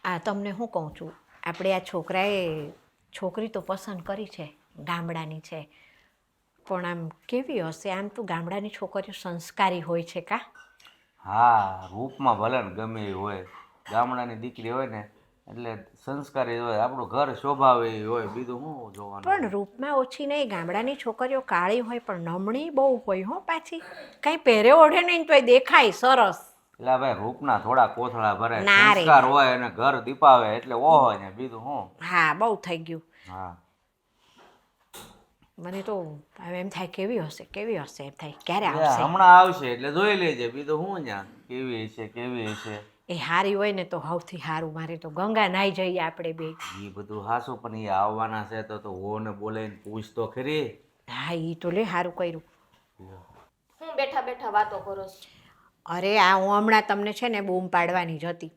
આ તમને હું કહું છું, આપણે આ છોકરાએ છોકરી તો પસંદ કરી છે, ગામડાની છે, પણ આમ કેવી હશે? આમ તો ગામડાની છોકરીઓ સંસ્કારી હોય છે કા? હા, રૂપમાં ભલે ને ગમે એ હોય, ગામડાની દીકરી હોય ને એટલે સંસ્કારી હોય, આપણું ઘર શોભાવે એ હોય, બીજું શું જોવાનું પણ હોય. રૂપમાં ઓછી નહીં, ગામડાની છોકરીઓ કાળી હોય પણ નમણી બહુ હોય હો પાછી. કંઈ પહેરે ઓઢે નહીં તોય દેખાય સરસ. એટલે ભાઈ રૂપના થોડા કોથળા ભરાય, ના રે સંસ્કાર ના. હોય અને ઘર દીપાવે એટલે ઓ હોય ને બીજું શું. હા, બહુ થઈ ગયું. હા, મને તો હવે એમ થાય કેવી હશે એમ થાય ક્યારે એટલે આવશે. હમણાં આવશે એટલે જોઈ લેજે, બીજું શું ત્યાં કેવી હશે કેવી હશે. એ હારી હોય ને તો સૌથી સારું. મારે તો ગંગા નાઈ જઈએ આપણે બે. એ બધું હાસું, પણ એ આવવાના છે તો હો ને બોલાઈને પૂછ તો ખરી. હા, એ તો લે સારું કર્યું. હું બેઠા બેઠા વાતો કરો છો? અરે આ હું હમણાં તમને છે ને બૂમ પાડવાની જ હતી.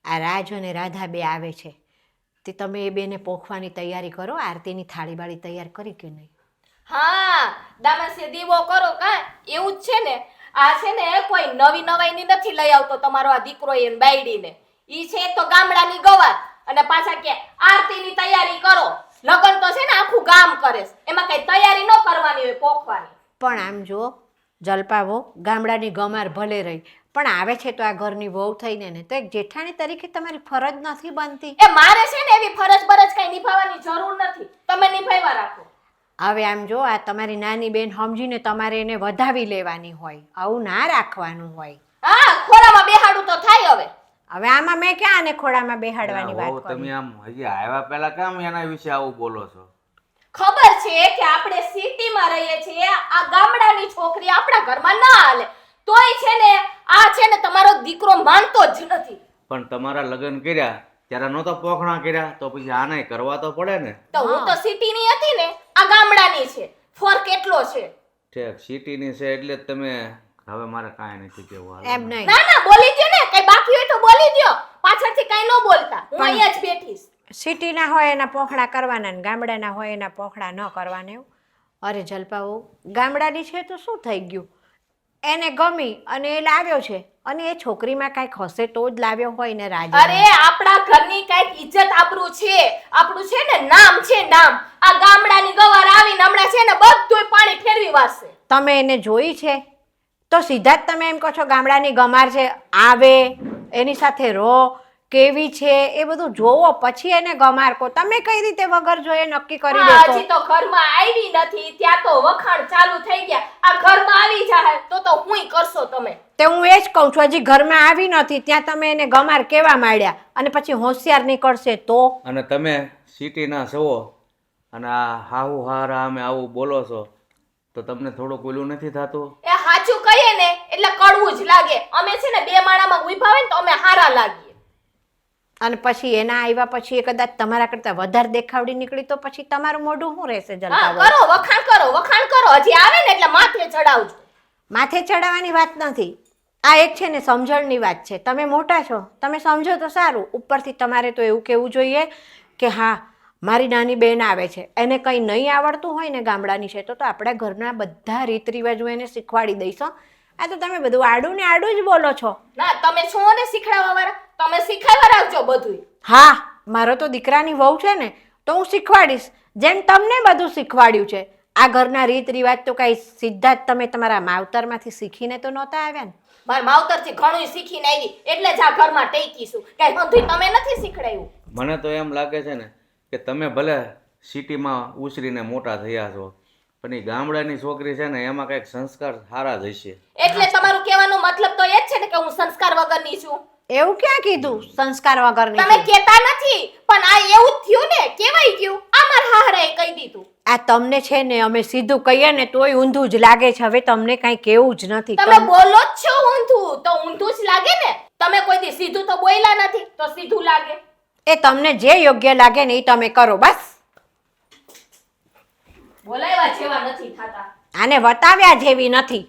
આ રાજ અને રાધા બે આવે છે તે તમે એ બેને પોખવાની તૈયારી કરો. આરતીની થાળી બાળી તૈયાર કરી કે નહીં? હા, દામાસે દીવો કરો કા એવું જ છે ને. આ છે ને કોઈ નવી નવાઈની નથી લઈ આવતો તમારો આ દીકરો એને બાયડીને. ઈ છે તો ગામડાની ગવાર અને પાછા કે આરતીની તૈયારી કરો. લગન તો છે ને આખું ગામ કરે છે, એમાં કઈ તૈયારી ન કરવાની હોય પોખવાની. પણ આમ જો જલપાવો ગામડાની ગમાર ભલે રહી પણ આવે છે તો આ ઘરની વહુ થઈને ને, તો એક જેઠાણી તરીકે તમારી ફરજ નથી બનતી? એ મારે છે ને એવી ફરજ બરજ કઈ નિભાવવાની જરૂર નથી, તમે નિભાવવા રાખો. હવે આમ જો આ તમારી નાની બેન સમજીને તમારે એને વધાવી લેવાની હોય, આવું ના રાખવાનું હોય. હા, ખોરામાં બેહાડું તો થાય હવે. હવે આમાં મેં ક્યાં આને ખોળામાં બેહાડવાની હોવ, વાત તમે કરી? આમ હજી આવ્યા પહેલા કેમ એના વિશે આવું બોલો છો? ખબર છે કે આપણે સિટીમાં રહીએ છીએ, આ ગામડાની છોકરી આપણા ઘરમાં ના હાલે. તોય છે ને આ છે ને તમારો દીકરો માનતો જ નથી. પણ તમારા લગ્ન કર્યા ત્યારે નહોતા પોખણા કર્યા તો પછી આને કરવા તો પડે ને. તો હું તો સિટીની હતી ને, આ ગામડાની છે. ફરક કેટલો છે. ઠેક સિટીની છે એટલે જ તમે. હવે મારે કાંઈ નથી કહેવું. હાલો. એમ નહીં, ના ના, બોલી દ્યો ને, કઈ બાકી હોય તો બોલી દ્યો. પાછળથી કઈ ન બોલતા, હું પણ- અહીંયા જ બેઠીશ. સિટીના હોય એના પોખડા કરવાના ને ગામડાના હોય એના પોખડા ન કરવાના એવું? અરે જલપાઓ, ગામડાની છે તો શું થઈ ગયું? એને ગમી અને એ લાવ્યો છે, અને એ છોકરીમાં કાંઈક હશે તો જ લાવ્યો હોય ને રાજા. અરે આપણા ઘરની કઈક ઇજ્જત આબરૂ છે, આપણું છે ને નામ છે નામ. આ ગામડાની ગવાર આવીને હમણાં છે ને બધુંય પાણી ફેરવી વાળશે. તમે એને જોઈ છે તો સીધા જ તમે એમ કહો છો ગામડાની ગમાર છે, આવે એની સાથે રહો, કેવી છે એ બધું જોવો પછી એને ગમાર કહો. તમે કઈ રીતે વગર જોઈએ નક્કી કરી હા, દેશો? હજી તો ઘરમાં આવી નથી ત્યાં તો વખાણ ચાલુ થઈ ગયા. આ ઘરમાં આવી જાય તો હુંય કરશો તમે. તે હું એ જ કહું છું, હજી ઘરમાં આવી નથી ત્યાં તમે એને ગમાર કેવા માંડ્યા, અને પછી હોશિયાર નીકળશે તો? અને તમે સિટીના છો અને આ હાહુ હારા અમે આવું બોલો છો તો તમને થોડુંક ઓલું નથી થતું? એ સાચું કહીએ ને એટલે કડવું જ લાગે. અમે છે ને બે માળામાં ઊભા હોય ને તો અમે હારા લાગીએ. અને પછી એના આવ્યા પછી એ કદાચ તમારા કરતા વધારે દેખાવડી નીકળી તો પછી તમારું મોઢું શું રહેશે? હા, જલપાઓ, કરો વખાણ કરો વખાણ કરો. હજી આવે ને એટલે માથે ચડાવજો. માથે ચડાવવાની વાત નથી, આ એક છે ને સમજણની વાત છે. તમે મોટા છો, તમે સમજો તો સારું. ઉપરથી તમારે તો એવું કહેવું જોઈએ કે હા મારી નાની બેન આવે છે, એને કંઈ નહીં આવડતું હોય ને ગામડાની છે તો આપણા ઘરના બધા રીત રિવાજો એને શીખવાડી દઈશું. આ તો તમે બધું આડું ને આડું જ બોલો છો. ના, તમે છો ને શીખડાવવા વાળા, તમે શીખવાડવા રાખજો બધું. હા, મારો તો દીકરાની વહુ છે ને તો હું શીખવાડીશ, જેમ તમને બધું શીખવાડ્યું છે. આ ઘરના રીત રિવાજ તો કઈ સીધા જ તમે તમારા માવતરમાંથી શીખીને તો નહોતા આવ્યા ને? મારા માવતરથી ઘણું શીખીને આવી એટલે જ આ ઘરમાં ટેકીશું. કઈ બધું તમે નથી શીખડાયું. મને તો એમ લાગે છે ને કે તમે ભલે સિટીમાં ઉછરીને મોટા થયા છો પણ એ ગામડાની છોકરી છે ને એમાં કંઈક સંસ્કાર સારા જ હશે. એટલે તમારું કહેવાનો મતલબ તો એ જ છે ને કે હું સંસ્કાર વગરની છું. એવું ક્યાં કીધું સંસ્કાર વગરની તમે છું? કહેતા નથી પણ આ એવું જ થયું ને, કેવાય ગયું. આ મારા હાહરાએ કહી દીધું. આ તમને છે ને અમે સીધું કહીએ ને તોય ઊંધું જ લાગે છે. હવે તમને કાંઈ કેવું જ નથી. તમે બોલો જ છો ઊંધું તો ઊંધું જ લાગે ને. તમે કોઈ દી સીધું તો બોલ્યા નથી તો સીધું લાગે. એ તમને જે યોગ્ય લાગે ને એ તમે કરો બસ. બોલાવ્યા જેવા નથી થતા. આને વતાવ્યા જેવી નથી.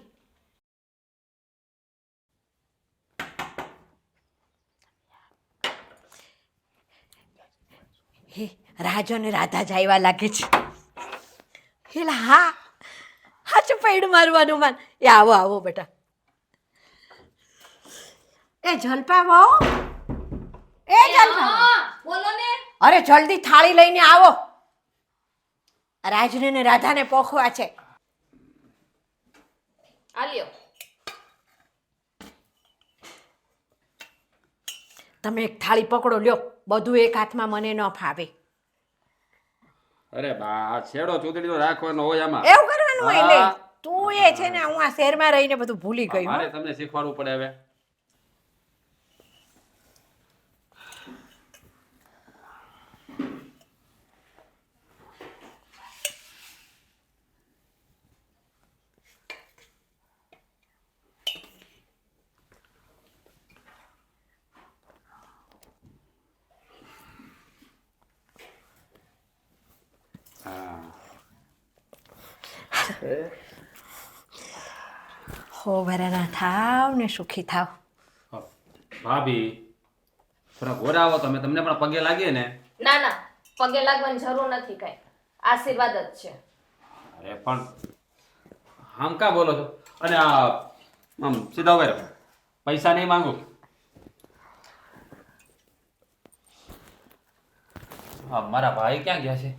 હે રાજ અને રાધા જ આવ્યા લાગે છે. હેલા હા હાચું પૈડું મારવાનું માન. એ આવો આવો બેટા. એ જલપા વહુ, એ જલપા. અરે જલ્દી થાળી લઈને આવો. રાજને ને રાધાને પોખવા છે. આલ્યો. તમે એક થાળી પકડો, લ્યો. બધું એક હાથમાં મને ન ફાવે. અરે બા આ છેડો ચૂંટણી તો રાખવાનો હોય આમાં. એવું કરવાનું હોય લે. હા. તું એ છે ને, હું આ શહેરમાં રહીને બધું ભૂલી ગઈ. મારે તમને શીખવાડવું પડે હવે. હો ભરાના થાવ ને સુખી થાવ. ભાભી થોડા ઘોરા આવો તમે, તમને પણ પગે લાગીએ ને. ના ના, પગે લાગવાની જરૂર નથી કઈ, આશીર્વાદ જ છે. અરે પણ આમ કા બોલો છો? અને આ આમ સીધા ઉભા રહો. પૈસા નહીં માંગુ. હા, મારા ભાઈ ક્યાં ગયા છે?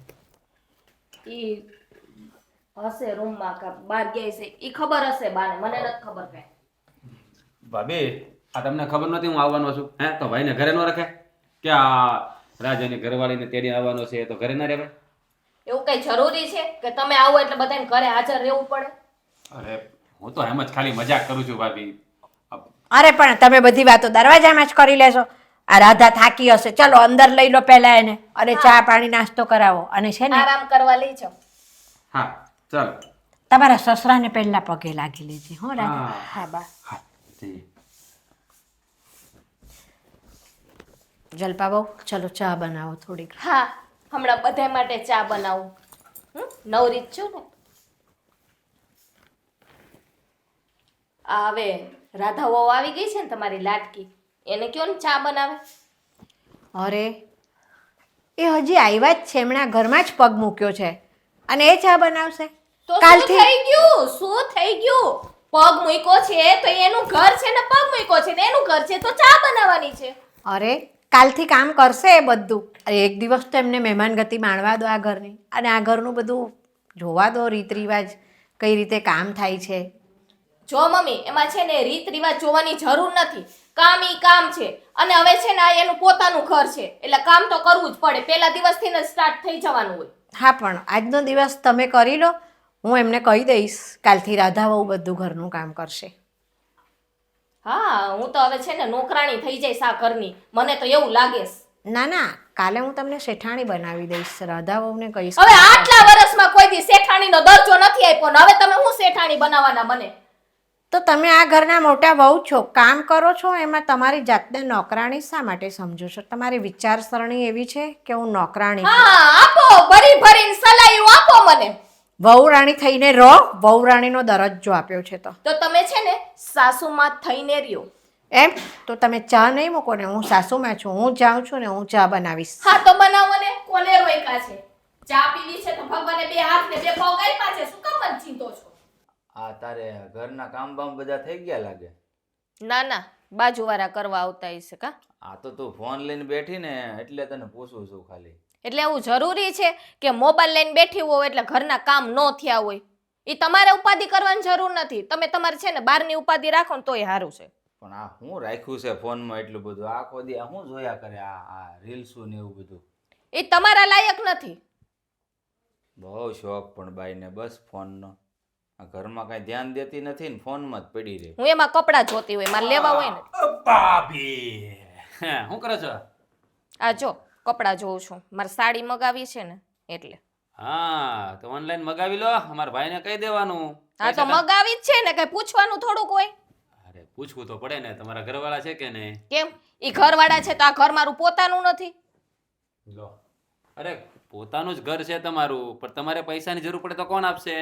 ઈ હશે રૂમમાં કા બહાર ગયા છે, ઈ ખબર હશે બાને, મને નથી ખબર કઈ. ભાભી આ તમને ખબર નથી હું આવવાનો છું? હે તો ભાઈને ઘરે ન રખાય કે આ રાજાની ઘરવાળીને તેડી આવવાનો છે તો ઘરે ના રહેવાય? એવું કઈ જરૂરી છે કે તમે આવો એટલે બધાને ઘરે હાજર રહેવું પડે? અરે હું તો એમ જ ખાલી મજાક કરું છું ભાભી. અરે પણ તમે બધી વાતો દરવાજામાં જ કરી લેશો. આ રાધા થાકી હશે, ચલો અંદર લઈ લો પહેલા એને, અને ચા પાણી નાસ્તો કરાવો. અને છે ને આરામ કરવા લઈ જાઓ. હા ચાલો. તમારા સસરાને પહેલા પગે લાગી લેજે. હો રાધા? હા. હા બા. હા જી. જલપા બહુ, ચલો ચા બનાવો થોડીક. હા, હમણાં બધા માટે ચા બનાવું. નવરી જ છું ને. આ હવે રાધા વહુ આવી ગઈ છે ને તમારી લાડકી, એને કયો ને ચા બનાવે. અરે એ હજી આવ્યા જ છે, હમણાં ઘરમાં જ પગ મૂક્યો છે, અને એ ચા બનાવશે તો શું કાલથી? થઈ ગયું? શું થઈ ગયું? પગ મૂક્યો છે તો એનું ઘર છે ને, પગ મૂક્યો છે ને એનું ઘર છે તો ચા બનાવવાની છે. અરે કાલથી કામ કરશે એ બધું. અરે એક દિવસ તો એમને મહેમાનગતિ માણવા દો આ ઘરની, અને આ ઘરનું બધું જોવા દો, રીત રિવાજ કઈ રીતે કામ થાય છે. જો મમ્મી, એમાં છે ને રીત રિવાજ જોવાની જરૂર નથી. કામ ઈ કામ છે, અને હવે છે ને આ એનું પોતાનું ઘર છે એટલે કામ તો કરવું જ પડે. પહેલા દિવસથી ને સ્ટાર્ટ થઈ જવાનું હોય. હા પણ આજનો દિવસ તમે કરી લો, હું એમને કહી દઈશ કાલથી રાધા બહુ બધું ઘરનું કામ કરશે. હા, હું તો હવે છે ને નોકરાણી થઈ જઈશ આ ઘરની, મને તો એવું લાગે છે. ના ના, કાલે હું તમને શેઠાણી બનાવી દઈશ. રાધા બહુને કહીશ. હવે આટલા વર્ષમાં કોઈ દી શેઠાણીનો દરજ્જો નથી આપ્યો ને હવે તમે હું શેઠાણી બનાવવાના મને? તો તમે આ ઘરના મોટા વહુ છો, કામ કરો છો, એમાં તમારી જાતને નોકરાણી શા માટે સમજો છો? તમારી વિચારસરણી એવી છે કે હું નોકરાણી છું. હા, આપો, ભરી ભરીને સલાયું આપો મને. વહુ રાણી થઈને રહો, વહુ રાણીનો દરજ્જો આપ્યો છે તો. તો તમે છે ને સાસુમાં થઈને રહ્યો. એમ તો તમે ચા નહીં મૂકો ને, હું સાસુમાં છું, હું જાઉં છું ને હું ચા બનાવીશ. હા તો બનાવો ને, કોને રોક્યા છે? ચા પીવી છે તો ભગવાને બે હાથ ને બે પગ આપ્યા છે, શું કામ મને ચિંતો છો? આ તારે ઘરના કામ બામ બધા થઈ ગયા લાગે. ના ના, બાજુવાળા કરવા આવતા હશે કા. આ તો તું ફોન લઈને બેઠી ને એટલે તને પૂછું છું ખાલી. એટલે એવું જરૂરી છે કે મોબાઈલ લઈને બેઠી હોય એટલે ઘરના કામ ન થયા હોય? એ તમારે ઉપાધિ કરવાની જરૂર નથી. તમે તમારે છે ને બહારની ઉપાધિ રાખો ને તોય સારું છે. પણ આ હું રાખ્યું છે ફોનમાં એટલું બધું? આખો દી આ હું જોયા કરે આ રીલ્સું ને એવું બધું? એ તમારા લાયક નથી. બહુ શોખ પણ બાઈને બસ ફોનનો. આ ઘરમાં કાંઈ ધ્યાન દેતી નથી ને ફોનમાં જ પડી રહે. હું એમાં કપડાં જોતી હોય, મારે લેવા હોય ને. ભાભી શું કરો છો? આ જો કપડાં જોઉં છું, મારે સાડી મગાવી છે ને એટલે. હા તો ઓનલાઈન મગાવી લો, અમારા ભાઈને કહી દેવાનું. હા તો મગાવી જ છે ને, કઈ પૂછવાનું થોડુંક હોય? અરે પૂછવું તો પડે ને, તમારા ઘરવાળા છે કે નહીં? કેમ? ઈ ઘરવાળા છે તો આ ઘર મારું પોતાનું નથી? લો અરે પોતાનું જ ઘર છે તમારું, પણ તમારે પૈસાની જરૂર પડે તો કોણ આપશે?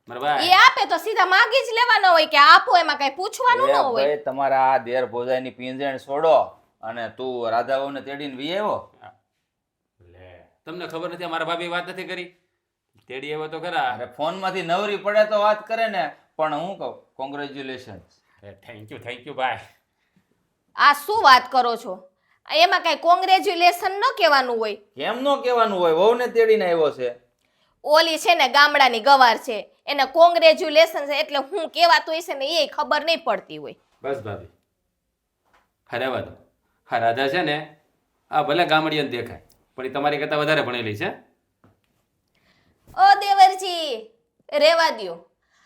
મારા ભાઈ એ આપે તો સીધા માગી જ લેવાનો હોય કે આપો, એમાં કઈ પૂછવાનું ન હોય. ભાઈ તમારા આ દેર ભોજાઈની પીંજણ છોડો અને તું રાધાઓને તેડીને વી આવ્યો. લે તમને ખબર નથી અમારા ભાભી વાત નથી કરી? તેડી આવ્યો તો ખરા. અરે ફોનમાંથી નવરી પડે તો વાત કરે ને, પણ હું કહું કોંગ્રેચ્યુલેશન. થેન્ક યુ ભાઈ. આ શું વાત કરો છો? એમાં કઈ કોંગ્રેચ્યુલેશન ન કહેવાનું હોય. કેમ નો કહેવાનું હોય? વહુને તેડીને આવ્યો છે. ઓલી છે ને ગામડાની ગવાર છે, એને કોંગ્રેચ્યુલેશન છે એટલે હું કહેવાતું હશે ને એ ખબર નહીં પડતી હોય. બસ ભાભી હા રહેવા દો. હા રાધા છે ને આ ભલે ગામડિયાને દેખાય પણ એ તમારી કરતાં વધારે ભણેલી છે. ઓ દેવરજી રેવા દ્યો.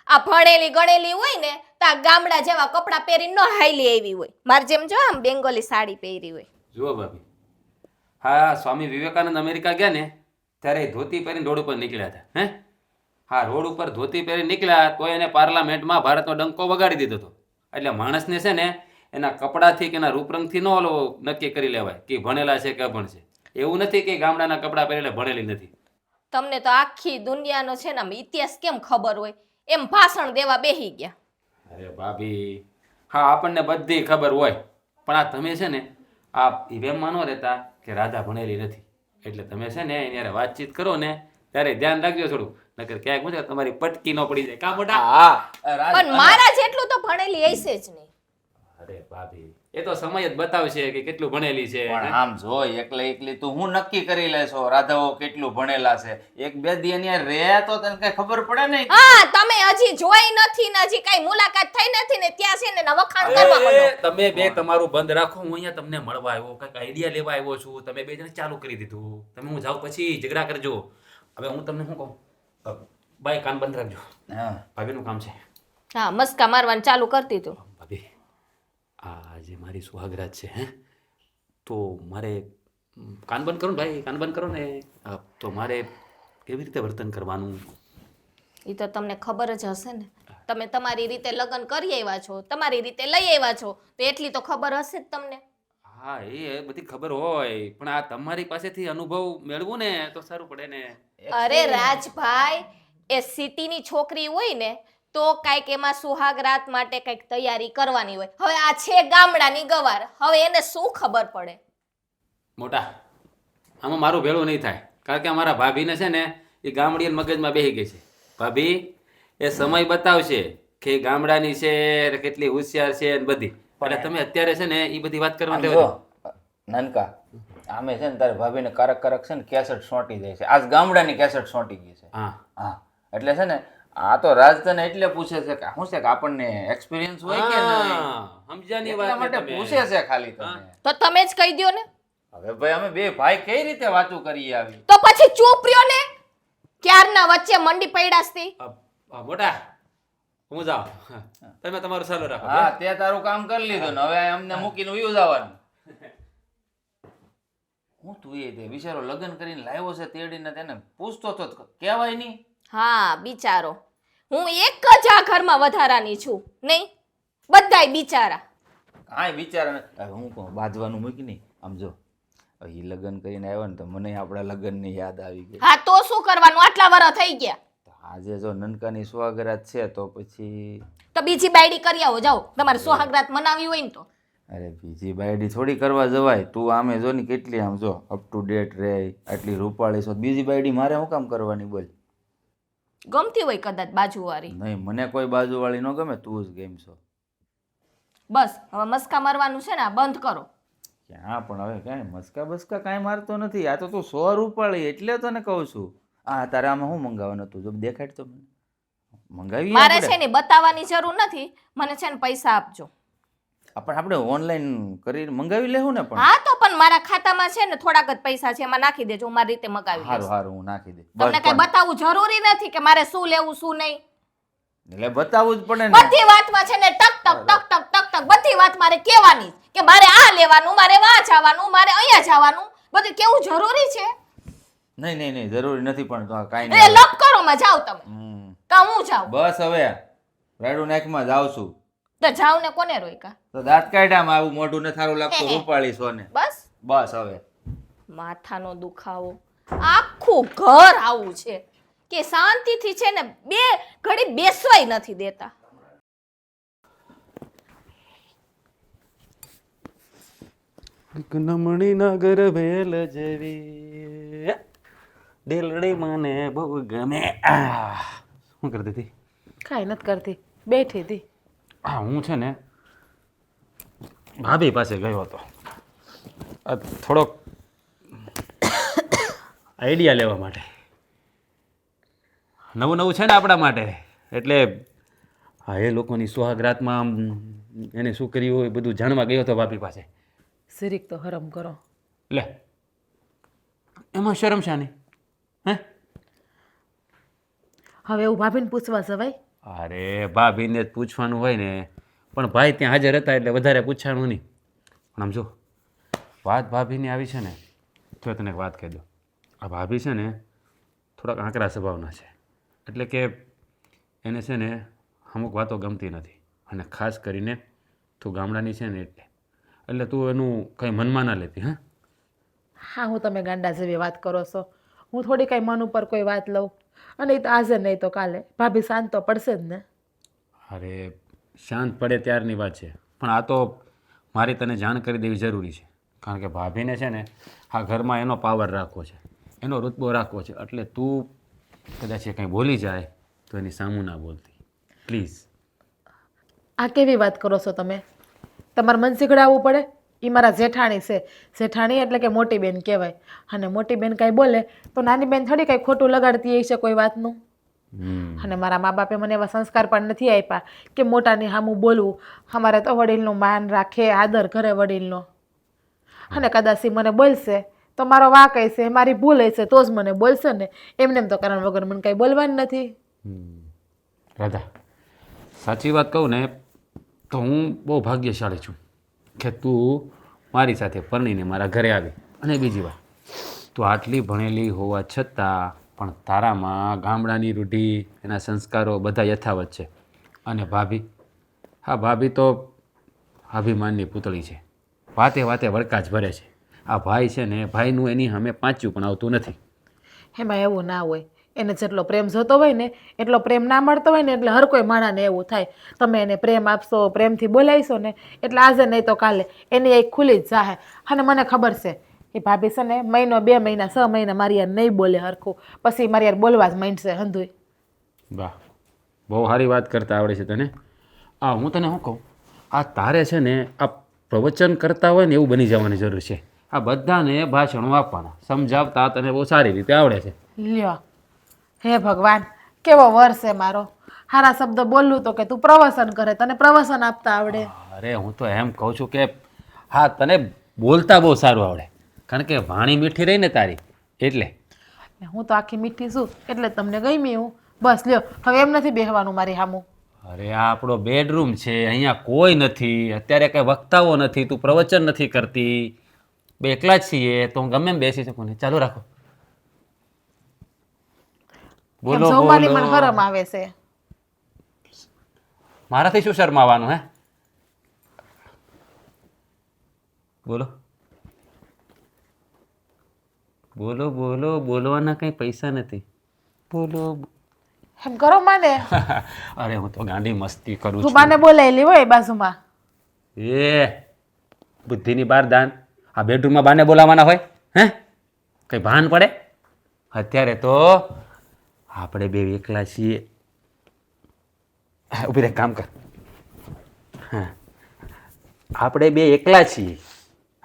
આ ભણેલી ગણેલી હોય ને તો આ ગામડા જેવા કપડાં પહેરીને ન હાઈલી આવી હોય. મારે જેમ જો આમ બેંગોલી સાડી પહેરી હોય. જુઓ ભાભી, હા સ્વામી વિવેકાનંદ અમેરિકા ગયા ને ત્યારે એ ધોતી પહેરીને રોડ ઉપર નીકળ્યા હતા. હા રોડ ઉપર ધોતી પહેરી નીકળ્યા તો એને પાર્લામેન્ટમાં ભારતનો ડંકો વગાડી દીધો હતો. એટલે માણસને છે ને એના કપડાથી કે એના રૂપરંગથી ન ઓલો નક્કી કરી લેવાય કે ભણેલા છે કે અભણ છે. એવું નથી કે ગામડાના કપડાં પહેરીને ભણેલી નથી. તમને તો આખી દુનિયાનો છે ને આમ ઇતિહાસ કેમ ખબર હોય એમ ભાષણ દેવા બેહી ગયા. અરે ભાભી હા આપણને બધી ખબર હોય પણ આ તમે છે ને આ ઇવેમમાં ન રહેતા કે રાધા ભણેલી નથી એટલે તમે છે ને એની હારે વાતચીત કરો ને ત્યારે ધ્યાન રાખજો થોડું, નકર ક્યાંક મુજબ તમારી પટકી ન પડી જાય. કા મોટા? હા પણ મારા જેટલું તો ભણેલી હશે જ નહીં. અરે ભાભી એ તો સમય જ બતાવશે કે કેટલું ભણેલી છે. પણ આમ જો એકલી તું હું નક્કી કરી લેશો રાધાઓ કેટલું ભણેલા છે? એક બે દી એની હારે રહ્યા તો તને કઈ ખબર પડે નહીં. હા તમે હજી જોઈ નથી ને હજી કઈ મુલાકાત થઈ નથી ને ત્યાં છે ને એના વખાણ કરવા માંડો. અરે, તમે બે તમારું બંધ રાખો. હું અહીંયા તમને મળવા આવ્યો, કઈક આઈડિયા લેવા આવ્યો છું. તમે બે જણ ચાલુ કરી દીધું. તમે હું જાઉં પછી ઝઘડા કરજો. હવે હું તમને શું કહું, બાય કાન બંધ રાખજો. હા ભાભીનું કામ છે. હા મસ્કા મારવાનું ચાલુ કરી દીધું. ભાભી આ જે મારી સુહાગરાત છે તો મારે કાન બંધ કરો ને ભાઈ, કાન બંધ કરો ને. તો મારે કેવી રીતે વર્તન કરવાનું? એ તો તમને ખબર જ હશે ને. તમે તમારી રીતે લગ્ન કરી આવ્યા છો, તમારી રીતે લઈ આવ્યા છો તો એટલી તો ખબર હશે જ તમને. હા એ બધી ખબર હોય પણ આ તમારી પાસેથી અનુભવ મેળવું ને તો સારું પડે ને. અરે રાજભાઈ એ સિટીની છોકરી હોય ને તો કાંઈક એમાં સુહાગ રાત માટે કંઈક તૈયારી કરવાની હોય. હવે આ છે ગામડાની ગવાર, હવે એને શું ખબર પડે? મોટા આમાં મારું ભેળું નહીં થાય કારણ કે અમારા ભાભીને છે ને એ ગામડિયન મગજમાં બેસી ગઈ છે. ભાભી એ સમય બતાવશે કે ગામડાની છે કેટલી હોશિયાર છે ને બધી. એટલે તમે અત્યારે છે ને એ બધી વાત કરવા આમ દેવા જો નાનકા આમે છે ને તારે ભાભીને કારક છે ને કેસેટ સોંટી જાય છે. આજ ગામડાની કેસેટ સોંટી ગઈ છે. હા હા એટલે છે ને આ તો રાજધાને એટલે પૂછે છે કે શું છે કે આપણને એક્સપિરિયન્સ હોય કે નહીં સમજાની એટલા વાત માટે પૂછે છે ખાલી તમે. તો તમે જ કહી દ્યો ને. હવે ભાઈ અમે બે ભાઈ કઈ રીતે વાતું કરી આવી? તો પછી ચૂપ રહ્યો ને. ક્યારના વચ્ચે મંડી પૈડાસતી. મોટા હું જાઉં, તમે તમારું ચાલુ રાખો. હા તે તારું કામ કરી લીધું ને હવે અમને મૂકીને ઉયું જવાનું. હું તું એ તે બિચારો લગ્ન કરીને લાવ્યો છે તેડીને તેને પૂછતો તો કહેવાય નહીં. હા બિચારો, હું એક જ આ ઘરમાં વધારાની છું નહીં, બધાય બિચારા. કાંઈ બિચારા હવે હું કહું બાંધવાનું મૂકી નહીં. આમ જો એ લગ્ન કરીને આવ્યો ને તો મને આપણા લગ્નની યાદ આવી ગઈ. હા તો શું કરવાનું, આટલા વર્ષ થઈ ગયા તો આજે જો નનકાની સુહાગરાત છે તો પછી તો બીજી બાયડી કરી આવો. જાઓ તમારે સોહાગરાત મનાવી હોય ને તો. અરે બીજી બાયડી થોડી કરવા જવાય. તું આમે જો ને કેટલી આમ જો અપ ટુ ડેટ રહે, આટલી રૂપાળી છો. બીજી બાયડી મારે શું કામ કરવાની બોલ? ગમતી હોય કદાચ બાજુવાળી. નહીં મને કોઈ બાજુવાળી ન ગમે, તું જ ગેમ છો. બસ હવે મસ્કા મારવાનું છે ને આ બંધ કરો. ક્યાં પણ હવે કાંઈ મસ્કા બસકા કાંઈ મારતો નથી. આ તો તું 100 રૂપાળી એટલે તને કહું છું. આ તારે આમાં શું મંગાવવાનું હતું? જો દેખાડ તો મને મંગાવી. મારે છે ને બતાવવાની જરૂર નથી, મને છે ને પૈસા આપજો. પણ આપણે ઓનલાઈન કરી મંગાવી લેવું ને. પણ હા તો પણ મારા ખાતામાં છે ને થોડાક જ પૈસા છે, એમાં નાખી દેજો, હું મારી રીતે મગાવી હારું લઈશ. હારું હું નાખી દે. તમને કઈ બતાવવું જરૂરી નથી કે મારે શું લેવું શું નહીં. એટલે બતાવવું જ પડે ને. બધી વાતમાં છે ને ટક ટક ટક ટક ટક ટક બધી વાત મારે કહેવાની કે મારે આ લેવાનું, મારે વાં જવાનું, મારે અહીંયા જવાનું, બધું કેવું જરૂરી છે? નહીં નહીં નહીં જરૂરી નથી પણ તો કાંઈ એટલે નહીં. લપ કરો માં જાવ તમે કા હું જાઉં? બસ હવે રાડુ નાખમાં જાઉં છું. તો જાવ ને કોને રોયકા? તો દાંત કાઢ્યામાં આવું મોઢું ને થારું લાગતું રૂપાળી છો ને. બસ બસ હવે માથાનો દુખાવો, આખું ઘર આવું છે કે શાંતિથી છે ને બે ઘડી બેસવાય નથી દેતા. નમણી નગર ભેલ જેવી દિલડી મને બહુ ગમે. શું કરતી હતી? કાંઈ નથી કરતી, બેઠી હતી. હા હું છે ને ભાભી પાસે ગયો હતો થોડોક આઈડિયા લેવા માટે નવું નવું છે ને આપણા માટે એટલે હા એ લોકોની સુહાગરાતમાં આમ એને શું કર્યું હોય બધું જાણવા ગયો હતો ભાભી પાસે. સિરીક તો હરમ કરો. લે એમાં શરમ શાની? હે હવે એવું ભાભીને પૂછવા જવાય? અરે ભાભીને જ પૂછવાનું હોય ને, પણ ભાઈ ત્યાં હાજર હતા એટલે વધારે પૂછવાનું નહીં. પણ આમ જો વાત ભાભીની આવી છે ને, તો તને એક વાત કહી દઉં. આ ભાભી છે ને થોડાક આંકડા સ્વભાવના છે, એટલે કે એને છે ને અમુક વાતો ગમતી નથી, અને ખાસ કરીને તું ગામડાની છે ને એટલે તું એનું કંઈ મનમાં ના લેતી. હા હા, હું તમે ગાંડા જેવી વાત કરો છો. હું થોડી કાંઈ મન ઉપર કોઈ વાત લઉં, અને એ તો આજે નહીં તો કાલે ભાભી શાંત તો પડશે જ ને. અરે શાંત પડે ત્યારની વાત છે, પણ આ તો મારી તને જાણ કરી દેવી જરૂરી છે, કારણ કે ભાભીને છે ને આ ઘરમાં એનો પાવર રાખવો છે, એનો રુતબો રાખવો છે, એટલે તું કદાચ એ કંઈ બોલી જાય તો એની સામું ના બોલતી પ્લીઝ. આ કેવી વાત કરો છો તમે? તમારે મન શીખડાવવું પડે? એ મારા જેઠાણી છે. જેઠાણી એટલે કે મોટી બેન કહેવાય, અને મોટી બેન કાંઈ બોલે તો નાની બેન થોડી કાંઈ ખોટું લગાડતી હશે કોઈ વાતનું. અને મારા મા બાપે મને એવા સંસ્કાર પણ નથી આપ્યા કે મોટાની સામું બોલવું. અમારે તો વડીલનું માન રાખે, આદર કરે વડીલનો. અને કદાચ ઈ મને બોલશે તો મારો વાંક હશે, મારી ભૂલ હશે તો જ મને બોલશે ને, એમને તો કારણ વગર મને કાંઈ બોલવાનું નથી. રાધા, સાચી વાત કહું ને તો હું બહુ ભાગ્યશાળી છું કે તું મારી સાથે પરણીને મારા ઘરે આવી. અને બીજી વાત, તું આટલી ભણેલી હોવા છતાં પણ તારામાં ગામડાની રૂઢિ, એના સંસ્કારો બધા યથાવત છે. અને ભાભી, હા ભાભી તો અભિમાનની પૂતળી છે, વાતે વાતે વળકા જ ભરે છે. આ ભાઈ છે ને, ભાઈનું એની સામે પાંચ્યું પણ આવતું નથી. એમાં એવું ના હોય. એને જેટલો પ્રેમ જોતો હોય ને એટલો પ્રેમ ના મળતો હોય ને, એટલે હર કોઈ માણાને એવું થાય. તમે એને પ્રેમ આપશો, પ્રેમથી બોલાવીશો ને એટલે આજે નહીં તો કાલે એની એક ખુલી જ જાહે. અને મને ખબર છે એ ભાભી છે ને મહિનો, 2 મહિના, 6 મહિના મારી યાર નહીં બોલે હરખું, પછી મારી યાર બોલવા જ માંડશે હંધુય. વાહ, બહુ સારી વાત કરતા આવડે છે તને. હા, હું તને શું કહું, આ તારે છે ને આ પ્રવચન કરતા હોય ને એવું બની જવાની જરૂર છે. આ બધાને ભાષણો આપવાના, સમજાવતા તને બહુ સારી રીતે આવડે છે. લ્યો, હે ભગવાન, કેવો વર છે મારો. સારા શબ્દ બોલું તો કે તું પ્રવચન કરે, તને પ્રવચન આપતા આવડે. અરે હું તો એમ કહું છું કે હા તને બોલતા બહુ સારું આવડે, કારણ કે વાણી મીઠી રહી ને તારી એટલે. હું તો આખી મીઠી છું એટલે તમને ગમી હું. બસ લ્યો, હવે એમ નથી બેહવાનું મારી સામું. અરે આ આપણો બેડરૂમ છે, અહીંયા કોઈ નથી, અત્યારે કંઈ વક્તાઓ નથી, તું પ્રવચન નથી કરતી, બે એકલા જ છીએ તો હું ગમે એમ બેસી શકું ને. ચાલુ રાખો. એમ બોલો જોવાની મને બોલો. શરમ આવે છે. મારાથી શું શરમાવાનું? હે બોલો બોલો બોલો, બોલવાના કંઈ પૈસા નથી. બોલો. એમ કરો માને. અરે હું તો ગાંડી મસ્તી કરું તું છું. બાને બોલાયેલી હોય બાજુમાં. એ બુદ્ધિની બાર દાન, આ બેડરૂમમાં બાને બોલાવવાના હોય? હે કંઈ ભાન પડે? અત્યારે તો આપણે બે એકલા છીએ. ઊભી રહે, કામ કર. હા, આપણે બે એકલા છીએ,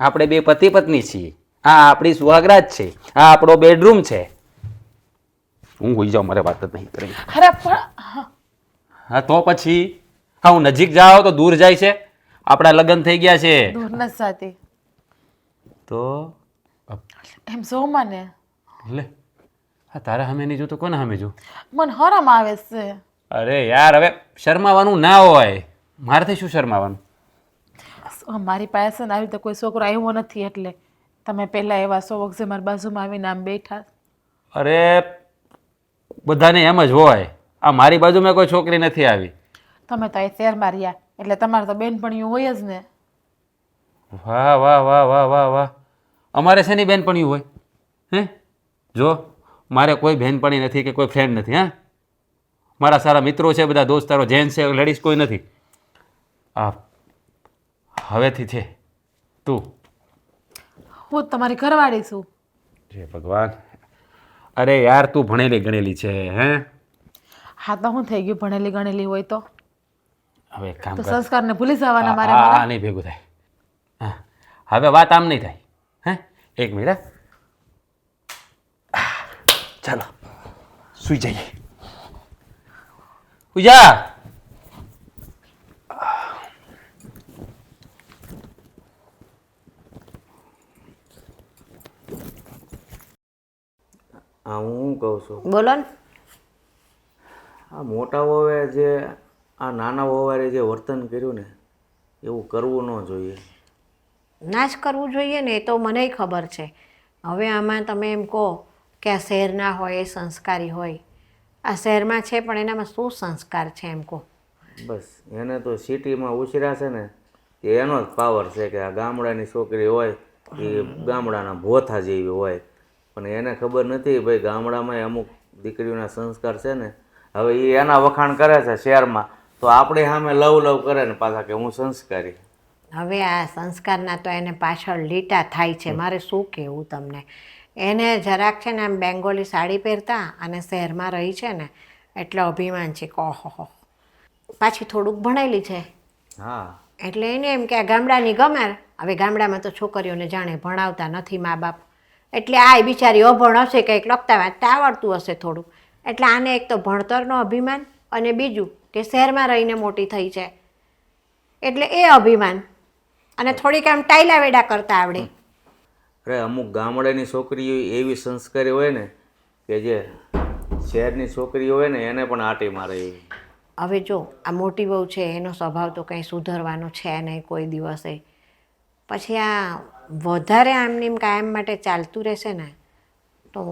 આપણે બે પતિ પત્ની છીએ, આ આપણી સુહાગરાત છે, આ આપણો બેડરૂમ છે. હું હોઈ જાઉં, મારે વાત જ નહીં કરી. અરે પણ હા તો પછી હા હું નજીક જાઉં તો દૂર જાય છે? આપણા લગ્ન થઈ ગયા છે દૂર નથી જાતી. તો એમ જો માને. લે હા તારા સામે નહીં જો તો કોના સામે જો? મને હરમ આવે છે. અરે યાર હવે શરમાવાનું ના હોય, મારાથી શું શરમાવાનું? મારી પાસે છે ને આવી રીતે કોઈ છોકરો આવ્યો નથી, એટલે તમે પહેલા એવા શોખ છે મારી બાજુમાં આવીને આમ બેઠા. અરે બધાને એમ જ હોય, આ મારી બાજુમાં કોઈ છોકરી નથી આવી. તમે તો એ શહેરમાં રહ્યા એટલે તમારે તો બેનપણીઓ હોય જ ને. વાહ વાહ વાહ વાહ વાહ વાહ, અમારે શેની બેનપણીઓ હોય? હે જો મારે કોઈ બેનપણી નથી કે કોઈ ફ્રેન્ડ નથી. હા મારા સારા મિત્રો છે, બધા દોસ્તારો, જેન્ટ્સ છે, લેડીઝ કોઈ નથી. આ હવેથી છે તું. હું તમારી ઘરવાળી છું. જય ભગવાન. અરે યાર તું ભણેલી ગણેલી છે. હે હા તો શું થઈ ગયું, ભણેલી ગણેલી હોય તો હવે એક કામ તો કર. સંસ્કારને ભૂલી જવાના મારે આ મારા. નહીં ભેગું થાય. હા હવે વાત આમ નહીં થાય. હે એક મિનિટ હા. ચાલો સુઈ જઈએ. પૂજા હા હું શું કહું છું, બોલો ને. આ મોટા વહુએ જે આ નાના વહુવારે જે વર્તન કર્યું ને એવું કરવું ન જોઈએ. ના જ કરવું જોઈએ ને, એ તો મનેય ખબર છે. હવે આમાં તમે એમ કહો કે આ શહેરના હોય એ સંસ્કારી હોય, આ શહેરમાં છે પણ એનામાં શું સંસ્કાર છે એમ કહો. બસ એને તો સિટીમાં ઉછર્યા છે ને કે એનો જ પાવર છે કે આ ગામડાની છોકરી હોય એ ગામડાના ભોથા જેવી હોય, પણ એને ખબર નથી ભાઈ ગામડામાં અમુક દીકરીઓના સંસ્કાર છે ને. હવે એ એના વખાણ કરે છે શહેરમાં, તો આપણે સામે લવ કરે ને પાછા કે હું સંસ્કારી. હવે આ સંસ્કારના તો એને પાછળ લીટા થાય છે. મારે શું કહેવું તમને. એને જરાક છે ને આમ બેંગોલી સાડી પહેરતા અને શહેરમાં રહી છે ને એટલે અભિમાન છે કે ઓહો. પાછી થોડુંક ભણેલી છે હા એટલે એને એમ કે આ ગામડાની ગમે. હવે ગામડામાં તો છોકરીઓને જાણે ભણાવતા નથી મા બાપ, એટલે આ બિચારી અભણ હશે, કંઈક લખતા વાંચતા આવડતું હશે થોડું, એટલે આને એક તો ભણતરનો અભિમાન અને બીજું કે શહેરમાં રહીને મોટી થઈ છે એટલે એ અભિમાન, અને થોડીક આમ ટાયલા વેડા કરતા આવડે. અરે અમુક ગામડાની છોકરીઓ એવી સંસ્કારી હોય ને કે જે શહેરની છોકરીઓ હોય ને એને પણ આંટી મારે એવી. હવે જો આ મોટી બહુ છે એનો સ્વભાવ તો કંઈ સુધરવાનો છે નહીં કોઈ દિવસે. પછી આ વધારે આમની કાયમ માટે ચાલતું રહેશે ને તો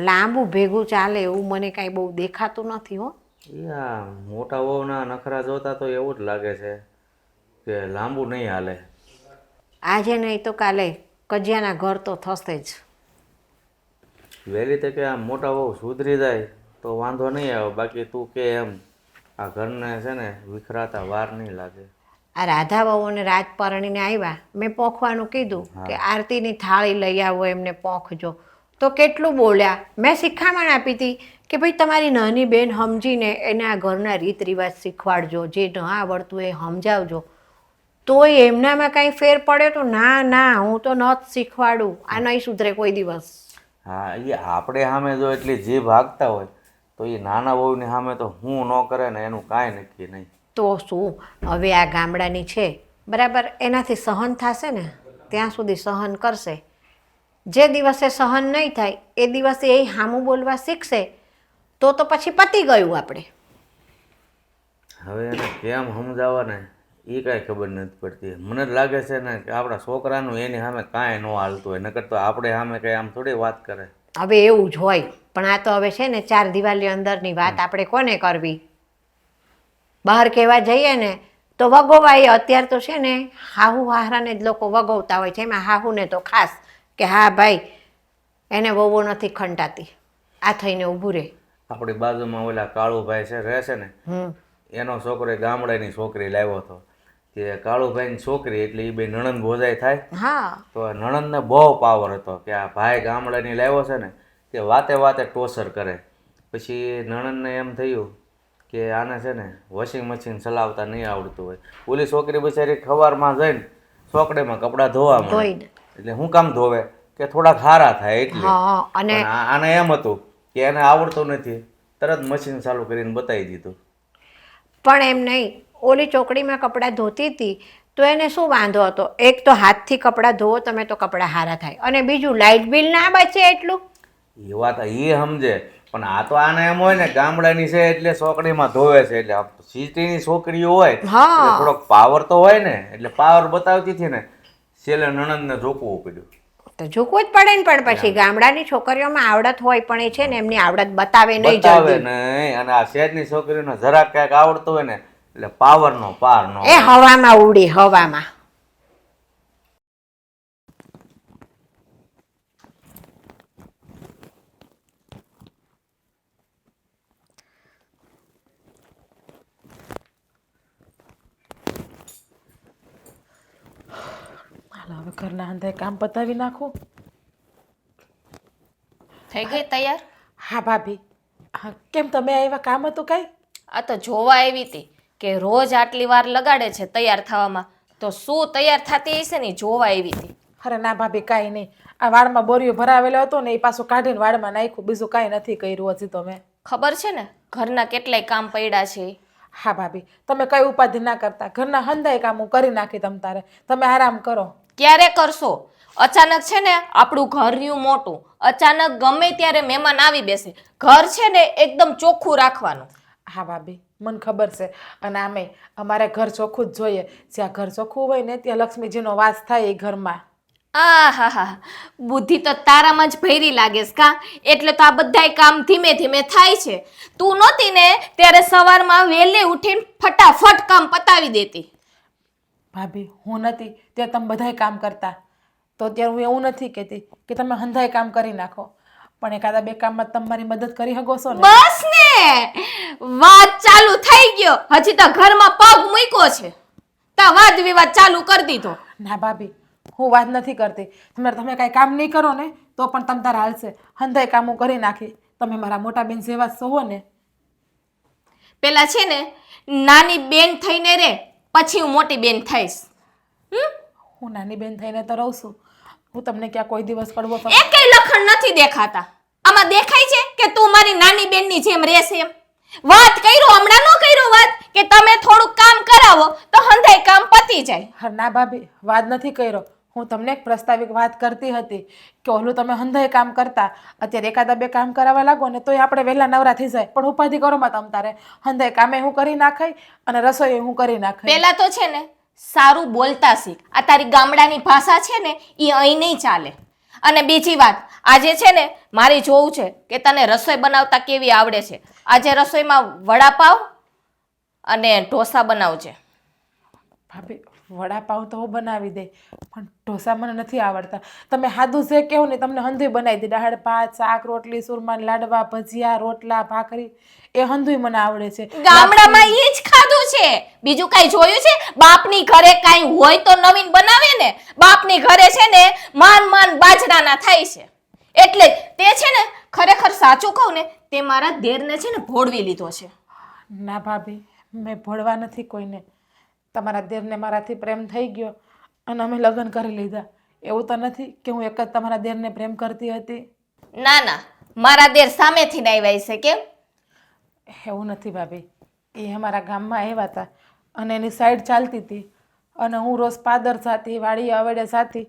લાંબુ ભેગું ચાલે એવું મને કાંઈ બહુ દેખાતું નથી હો. એ આ મોટા વહુના નખરા જોતા તો એવું જ લાગે છે કે લાંબુ નહીં હાલે. આજે નહીં તો કાલે કજિયાના ઘર તો થશે જ. વહેલી તકે આ મોટા વહુ સુધરી જાય તો વાંધો નહીં આવે, બાકી તું કે એમ આ ઘરને છે ને વિખરાતા વાર નહીં લાગે. આ રાધા બહુને રાત પરણીને આવ્યા, મેં પોંખવાનું કીધું કે આરતીની થાળી લઈ આવો એમને પોંખજો, તો કેટલું બોલ્યા. મેં શિખામણ આપી હતી કે ભાઈ તમારી નાની બેન સમજીને એને આ ઘરના રીત રિવાજ શીખવાડજો, જે ન આવડતું એ સમજાવજો. તોય એમનામાં કાંઈ ફેર પડ્યો તો ના હું તો ન જ શીખવાડું, આ નહીં સુધરે કોઈ દિવસ. હા એ આપણે સામે જો એટલી જીભ હાંકતા હોય તો એ નાના વહુની સામે તો હું ન કરે ને એનું કાંઈ નક્કી નહીં. તો શું, હવે આ ગામડાની છે બરાબર, એનાથી સહન થશે ને ત્યાં સુધી સહન કરશે. જે દિવસે સહન નહીં થાય એ દિવસે એ સામું બોલવા શીખશે તો પછી પતી ગયું આપણે. હવે એને કેમ સમજાવવા ને એ કાંઈ ખબર નથી પડતી. મને જ લાગે છે ને કે આપણા છોકરાનું એની સામે કાંઈ ન હાલતું હોય, નકર તો આપણે સામે કંઈ આમ થોડી વાત કરે. હવે એવું જ હોય, પણ આ તો હવે છે ને 4 દિવાલી અંદરની વાત આપણે કોને કરવી. બહાર કહેવા જઈએ ને તો વગોવાય. અત્યારે તો છે ને હાહુ હાહરાને જ લોકો વગોવતા હોય છે, એમાં હાહુને તો ખાસ કે હા ભાઈ એને વહુ નથી ખંટાતી, આ થઈને ઊભું રહે. આપણી બાજુમાં ઓલા કાળુભાઈ છે રહે છે ને, એનો છોકરો ગામડાની છોકરી લાવ્યો હતો. કે કાળુભાઈની છોકરી એટલે એ બે નણંદ ભોજાઈ થાય. હા તો નણંદને બહુ પાવર હતો કે આ ભાઈ ગામડાની લાવ્યો છે ને તે વાતે ટોસર કરે. પછી નણંદને એમ થયું કે આને છે ને વોશિંગ મશીન ચલાવતા નહીં આવડતું હોય. ઓલી છોકરી બિચારી સવારમાં જઈને ચોકડીમાં કપડાં ધોવા માંડે. એટલે હું કામ ધોવે કે થોડાક હારા થાય એટલે. અને આને એમ હતું કે એને આવડતું નથી, તરત મશીન ચાલુ કરીને બતાવી દીધું. પણ એમ નહીં, ઓલી ચોકડીમાં કપડાં ધોતી હતી તો એને શું વાંધો હતો. એક તો હાથથી કપડાં ધોવો તમે તો કપડાં હારા થાય, અને બીજું લાઇટ બિલ ના બચે એટલું. એ વાત એ સમજે, પણ આ તો આને એમ હોય ને ગામડાની છે એટલે ચોકડીમાં ધોવે છે, એટલે સિટીની છોકરીઓ હોય એટલે થોડોક પાવર તો હોય ને, એટલે પાવર બતાવતી હતી ને છેલ્લે નણંદને ઝોકવું પડ્યું. તો ઝૂકવું જ પડે ને, પણ પછી ગામડાની છોકરીઓમાં આવડત હોય પણ એ છે ને એમની આવડત બતાવે નહીં જલ્દી નહીં. અને આ શહેરની છોકરીઓને જરાક ક્યાંક આવડતું હોય ને એટલે પાવરનો પાર નો, એ હવામાં ઉડી હવામાં. હાલો હવે ઘરના અંદે કામ પતાવી નાખું. થઈ ગઈ તૈયાર? હા ભાભી. હા કેમ તમે આવ્યા, કામ હતું કાંઈ? આ તો જોવા આવી હતી કે રોજ આટલી વાર લગાડે છે તૈયાર થવામાં, તો શું તૈયાર થતી હશે ને જોવા આવી હતી. અરે ના ભાભી કાંઈ નહીં. આ વાળમાં બોરીઓ ભરાવેલો હતો ને એ પાછું કાઢીને વાળમાં નાખ્યું, બીજું કાંઈ નથી કર્યું હજી તો મેં. ખબર છે ને ઘરના કેટલાય કામ પડ્યા છે. હા ભાભી, તમે કઈ ઉપાધિ ના કરતા, ઘરના હંધાય કામ હું કરી નાખી તમ તારે, તમે આરામ કરો. ક્યારે કરશો? અચાનક છે ને આપણું ઘર રહ્યું મોટું, અચાનક ગમે ત્યારે મહેમાન આવી બેસે. ઘર છે ને એકદમ ચોખ્ખું રાખવાનું. હા ભાભી, મને ખબર છે. અને આમે અમારે ઘર ચોખ્ખું જ જોઈએ. જ્યાં ઘર ચોખ્ખું હોય ને ત્યાં લક્ષ્મીજીનો વાસ થાય એ ઘરમાં. આ હા હા, બુદ્ધિ તો તારામાં જ ભૈરી લાગેસ કા? એટલે તો આ બધાય કામ ધીમે ધીમે થાય છે. તું નહોતી ને ત્યારે સવારમાં વહેલે ઉઠીને ફટાફટ કામ પતાવી દેતી. ભાભી, હું નથી ત્યાં તમે બધાય કામ કરતા, તો ત્યારે હું એવું નથી કહેતી કે તમે હંધાય કામ કરી નાખો, પણ એકાદા બે કામમાં તમે મારી મદદ કરી શકો છો ને. બસ ને, વાત ચાલુ થઈ ગયો. હજી તો ઘરમાં પગ મૂક્યો છે તા વાદ વિવાદ ચાલુ કરી દીધો. ના ભાભી, હું વાત નથી કરતી. તમે કાંઈ કામ નહીં કરો ને તો પણ તમ તાર હાલશે. હંધાય કામ હું કરી નાખી. તમે મારા મોટા બેન જેવા જ છો ને. પેલા છે ને નાની બેન થઈને રે, પછી હું મોટી બેન થઈશ. હું નાની બેન થઈને તો રહું છું. હું તમને ક્યાં કોઈ દિવસ પડવો તો એકેય લખણ નથી દેખાતા. આમાં દેખાય છે કે તું મારી નાની બેનની જેમ રહેશે એમ? વાત કર્યો હમણાં નો કર્યો વાત કે તમે થોડુંક કામ કરાવો તો હંધાય કામ પતી જાય. હા ના ભાભી, વાત નથી કર્યો. હું તમને એક પ્રસ્તાવિક વાત કરતી હતી કે ઓલું તમે હંધાય કામ કરતા, અત્યારે એકાદા બે કામ કરાવવા લાગો ને તોય આપણે વહેલા નવરા થઈ જાય. પણ ઉપાધિ કરો માં તમ તારે. હંધાય કામે હું કરી નાખાય અને રસોઈ હું કરી નાખાય. પેલા તો છે ને સારું બોલતા શીખ. આ તારી ગામડાની ભાષા છે ને એ અહીં નહીં ચાલે. અને બીજી વાત, આજે છે ને મારે જોવું છે કે તને રસોઈ બનાવતા કેવી આવડે છે. આજે રસોઈમાં વડાપાવ અને ઢોસા બનાવજે. ભાભી, વડાપાઉં તો હું બનાવી દે, પણ ઢોસા મને નથી આવડતા. તમે સાદું જે કહો ને તમને હંધુય બનાવી દે. દાળ ભાત, શાક, રોટલી, સુરમા, લાડવા, ભજીયા, રોટલા, ભાખરી, એ હંધુય મને આવડે છે. ગામડામાં એ જ ખાધું છે, બીજું કઈ જોયું છે? બાપની ઘરે કઈ હોય તો નવીન બનાવે ને. બાપની ઘરે છે ને માન બાજરાના થાય છે. એટલે તે છે ને ખરેખર સાચું કહું ને તે મારા દેરને છે ને ભોળવી લીધો છે. ના ભાભી, મેં ભળવા નથી કોઈને. તમારા દેરને મારાથી પ્રેમ થઈ ગયો અને અમે લગ્ન કરી લીધા. એવું તો નથી કે હું એક જ તમારા દેરને પ્રેમ કરતી હતી. ના ના, મારા દેર સામેથી ન આવ્યા છે કેમ? એવું નથી ભાભી, એ અમારા ગામમાં આવ્યા હતા અને એની સાઈડ ચાલતી હતી અને હું રોજ પાદર જાતી, વાડી અવેડે જાતી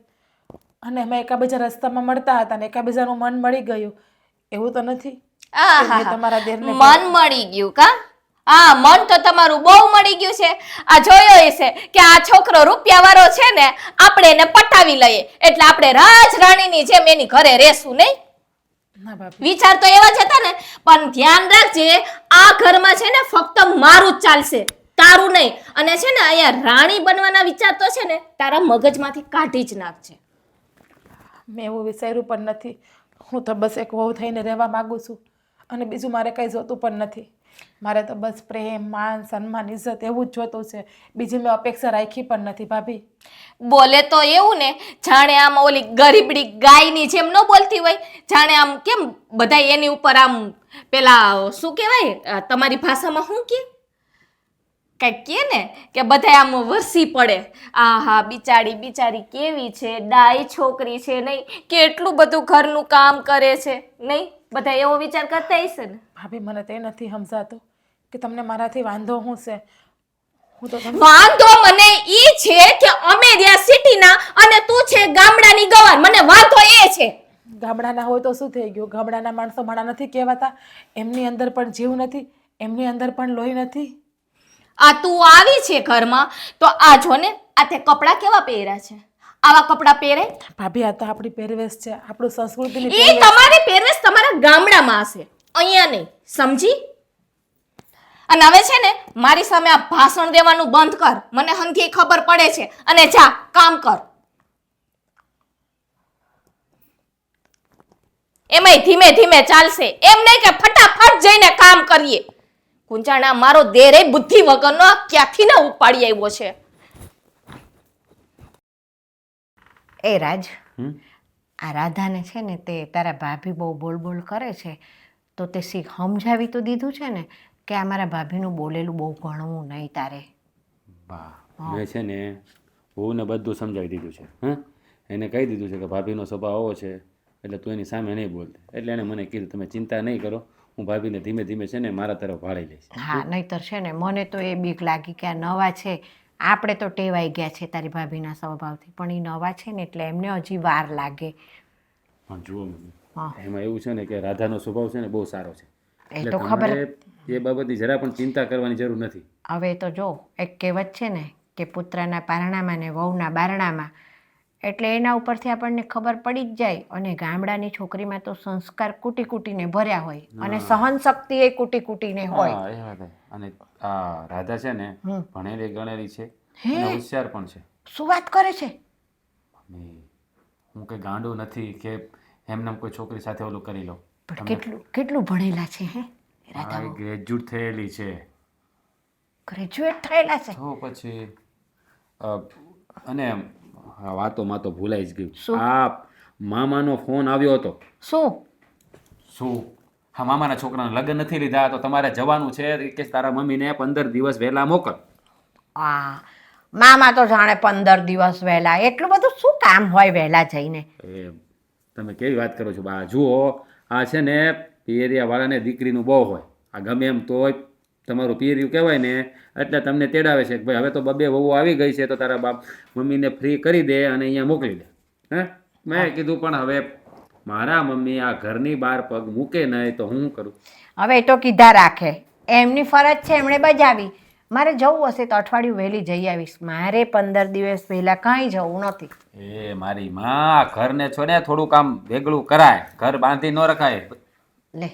અને અમે એકાબીજા રસ્તામાં મળતા હતા ને એકાબીજાનું મન મળી ગયું. એવું તો નથી કે મેં તમારા દેરને મન મળી ગયું કા? હા, મન તો તમારું બહુ મળી ગયું છે. આ જોયો હશે કે આ છોકરો રૂપિયા વાળો છે ને, આપણે એને પટાવી લઈએ એટલે આપણે રાજ રાણીની જેમ એની ઘરે રહેશું નહીં. ના ભાભી, વિચાર તો એવા જ હતા ને, પણ ધ્યાન રાખજે આ ઘરમાં છે ને ફક્ત મારું જ ચાલશે, તારું નહીં. અને છે ને અહીંયા રાણી બનવાના વિચાર તો છે ને તારા મગજમાંથી કાઢી જ નાખજે. મેં એવું વિચાર્યું પણ નથી. હું તો બસ એક વહુ થઈને રહેવા માંગુ છું અને બીજું મારે કંઈ જોતું પણ નથી. મારે તો બસ પ્રેમ, માન, સન્માન, ઇજ્જત એવું જ જોતું છે. બીજી મેં અપેક્ષા રાખી પણ નથી ભાભી. બોલે તો એવું ને જાણે આમ ઓલી ગરીબડી ગાયની જેમ ન બોલતી હોય. જાણે આમ કેમ બધા એની ઉપર આમ પેલા શું કહેવાય તમારી ભાષામાં શું કે કઈક કે ને કે બધા આમ વરસી પડે. આ હા બિચારી કેવી છે, ડાઈ છોકરી છે નહીં, કેટલું બધું ઘરનું કામ કરે છે નહીં, બધા એવો વિચાર કરતા હશે ને. ભાભી, મને તે નથી સમજાતું કે તમને મારાથી વાંધો શું છે. હું તો વાંધો મને ઈ છે કે અમે રહ્યા સિટીના અને તું છે ગામડાની ગવાર. મને વાંધો એ છે. ગામડાના હોય તો શું થઈ ગયું? ગામડાના માણસો માણા નથી કહેવાતા? એમની અંદર પણ જીવ નથી, એમની અંદર પણ લોહી નથી. આ તું આવી છે ઘરમાં તો આ જો ને આ તે કપડાં કેવા પહેર્યા છે? આવા કપડાં પહેરે? ભાભી, આ તો આપણી પહેરવેશ છે, આપણું સંસ્કૃતિની એ તમારી પહેરવેશ તમારા ગામડામાં હશે, અહીંયા નહીં, સમજી? અને હવે છે ને મારી સામે આ ભાષણ દેવાનું બંધ કર. મને હંથી ખબર પડે છે. અને જા કામ કર. એમાંય ધીમે ધીમે ચાલશે, એમ નહીં કે ફટાફટ જઈને કામ કરીએ. કુંચાણા મારો દેરે બુદ્ધિ વગરનો ક્યાંથી ના ઉપાડી આવ્યો છે. એ રાજ, આ રાધાને છે ને તે તારા ભાભી બહુ બોલ કરે છે, તો તે શીખ સમજાવી તો દીધું છે ને કે આ મારા ભાભીનું બોલેલું બહુ ભણવું નહીં તારે. બા, મેં છે ને હું ને બધું સમજાવી દીધું છે. એને કહી દીધું છે કે ભાભીનો સ્વભાવ આવો છે એટલે તું એની સામે નહીં બોલતી. એટલે એણે મને કીધું તમે ચિંતા નહીં કરો, હું ભાભીને ધીમે ધીમે છે ને મારા તરફ વાળી લઈશ. હા નહીંતર છે ને મને તો એ બીક લાગી કે આ નવા છે, આપણે તો ટેવાઈ ગયા છે તારી ભાભીના સ્વભાવથી, પણ એ નવા છે ને એટલે એમને હજી વાર લાગે. પણ જુઓ મમ્મી, હા. એમાં એવું છે ને કે રાધાનો સ્વભાવ છે ને બહુ સારો છે. એ એટલે તો ખબર તમારે એ બાબતની જરા પણ ચિંતા કરવાની જરૂર નથી. હવે તો જો એક કહેવત છે ને કે પુત્રના પારણામાં ને વહુના બારણામાં, એટલે એના ઉપરથી આપણને ખબર પડી જ જાય. અને ગામડાની છોકરીમાં તો સંસ્કાર કૂટી કૂટીને ભર્યા હોય અને સહન શક્તિ એ કૂટી કૂટીને હોય. હા, એ વાત છે. અને આ રાધા છે ને ભણેલી ગણેલી છે હે? અને હોશિયાર પણ છે. શું વાત કરે છે? મમ્મી, હું કંઈ ગાંડો નથી કે એમને કોઈ છોકરી સાથે ઓલું કરી લઉં. પણ કેટલું કેટલું ભણેલા છે હે રાધા? હા, ગ્રેજ્યુએટ થયેલી છે. ગ્રેજ્યુએટ થયેલા છે? તો પછી અને આ વાતોમાં તો ભૂલાઈ જ ગયું. શું? આ મામાનો ફોન આવ્યો હતો. શું? શું? હા, મામાના છોકરાના લગ્ન નથી લીધા તો તમારે જવાનું છે કે તારા મમ્મીને 15 દિવસ વહેલા મોકલ. આ મામા તો જાણે 15 દિવસ વહેલા, એટલું બધું શું કામ હોય વહેલા જઈને? એ તમે કેવી વાત કરો છો બા? જુઓ, આ છે ને પિયરિયાવાળાને દીકરીનું બહુ હોય. આ ગમે એમ તોય તમારું પિયરિયું કહેવાય ને એટલે તમને તેડાવે છે કે ભાઈ હવે તો બબે વહુ આવી ગઈ છે તો તારા બાપ મમ્મીને ફ્રી કરી દે અને અહીંયા મોકલી દે. હે, મેં કીધું પણ હવે મારા મમ્મી આ ઘરની બહાર પગ મૂકે નહીં તો હું કરું? હવે એ તો કીધા રાખે, એમની ફરજ છે, એમણે બજાવી. મારે જવું હશે તો અઠવાડિયું વહેલી જઈ આવીશ, મારે 15 દિવસ પહેલાં કાંઈ જવું નથી. એ મારી માં, ઘરને છોડે થોડું કામ વેગળું કરાય, ઘર બાંધી ન રખાય. લે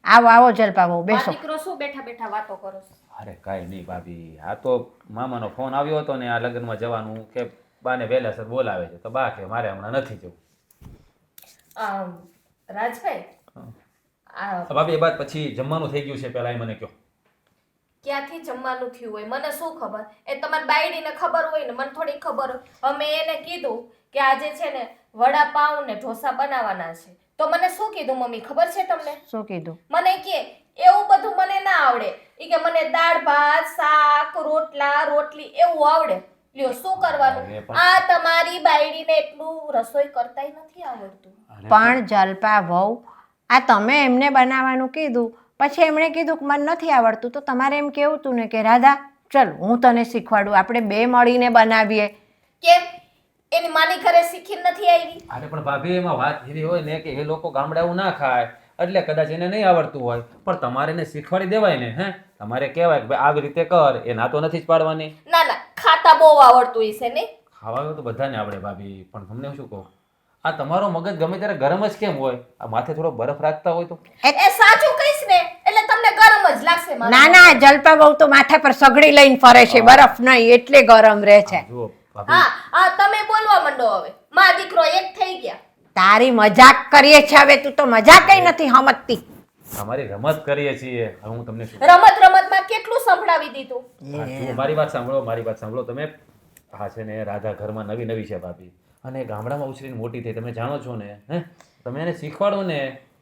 આવો આવો જલપાવો, આ બેસો. દીકરો શું બેઠા બેઠા વાતો કરો છો? અરે કાંઈ નહીં ભાભી, આ તો મામાનો ફોન આવ્યો હતો ને આ લગ્નમાં જવાનું કે બાને વહેલાસર બોલાવે છે તો બા કે મારે હમણાં નથી જવું. રાજભાઈ, આ ભાભી એ બાદ પછી જમવાનું થઈ ગયું છે પહેલા એ મને કહો. ક્યાંથી જમવાનું થયું હોય મને શું ખબર? એ તમારી બાયડીને ખબર હોય ને મને થોડી ખબર હોય. અમે એને કીધું કે આજે છે ને વડાપાઉં ને ઢોસા બનાવવાના છે તો મને શું કીધું મમ્મી ખબર છે તમને? શું કીધું? મને કે એવું બધું મને ના આવડે. ઈ કે મને દાળ ભાત શાક રોટલા રોટલી એવું આવડે. લ્યો શું કરવાનું? અરે પણ- આ તમારી બાયડીને એટલું રસોઈ કરતાય નથી આવડતું. પણ જલપા વહુ, આ તમે એમને બનાવવાનું કીધું, પછી એમણે કીધું કે મને નથી આવડતું, તો તમારે એમ કેવું હતું ને કે રાધા ચલ હું તને શીખવાડું, આપણે બે મળીને બનાવીએ. કેમ? એની માની ઘરે શીખીને નથી આવી? અરે પણ ભાભી એમાં વાત એવી હોય ને કે એ લોકો ગામડાવું ના ખાય એટલે કદાચ એને નહીં આવડતું હોય પણ તમારે એને શીખવાડી દેવાય ને. હે, તમારે કહેવાય કે ભાઈ આવી રીતે કર, એ ના તો નથી જ પાડવાની. ના ના, ખાતા બહુ આવડતું હશે ને? ખાવાનું તો બધાને આવડે ભાભી, પણ તમને શું કહું, આ તમારો મગજ ગમે ત્યારે ગરમ જ કેમ હોય? આ માથે થોડો બરફ રાખતા હોય તો? એ સાચું કહીશ ને એટલે તમને ગરમ જ લાગશે. મારા ના ના, જલપા વહુ તો માથા પર સગડી લઈને ફરે છે, બરફ નહીં એટલે ગરમ રહે છે. જુઓ ભાભી, હા હા, તમે બોલવા માંડો હવે. માં દીકરો એક થઈ ગયા. તારી મજાક કરીએ છે હવે, તું તો મજાક કઈ નથી સમજતી. અમારી રમત કરીએ છીએ. હવે હું તમને શું રમત રમતમાં કેટલું સંભળાવી દીધું. હા, જુઓ, મારી વાત સાંભળો, મારી વાત સાંભળો તમે. હા છે ને રાધા ઘરમાં નવી નવી છે ભાભી, અને ગામડામાં ઉછરીને મોટી થઈ, તમે જાણો છો ને. હે, તમે એને શીખવાડો ને,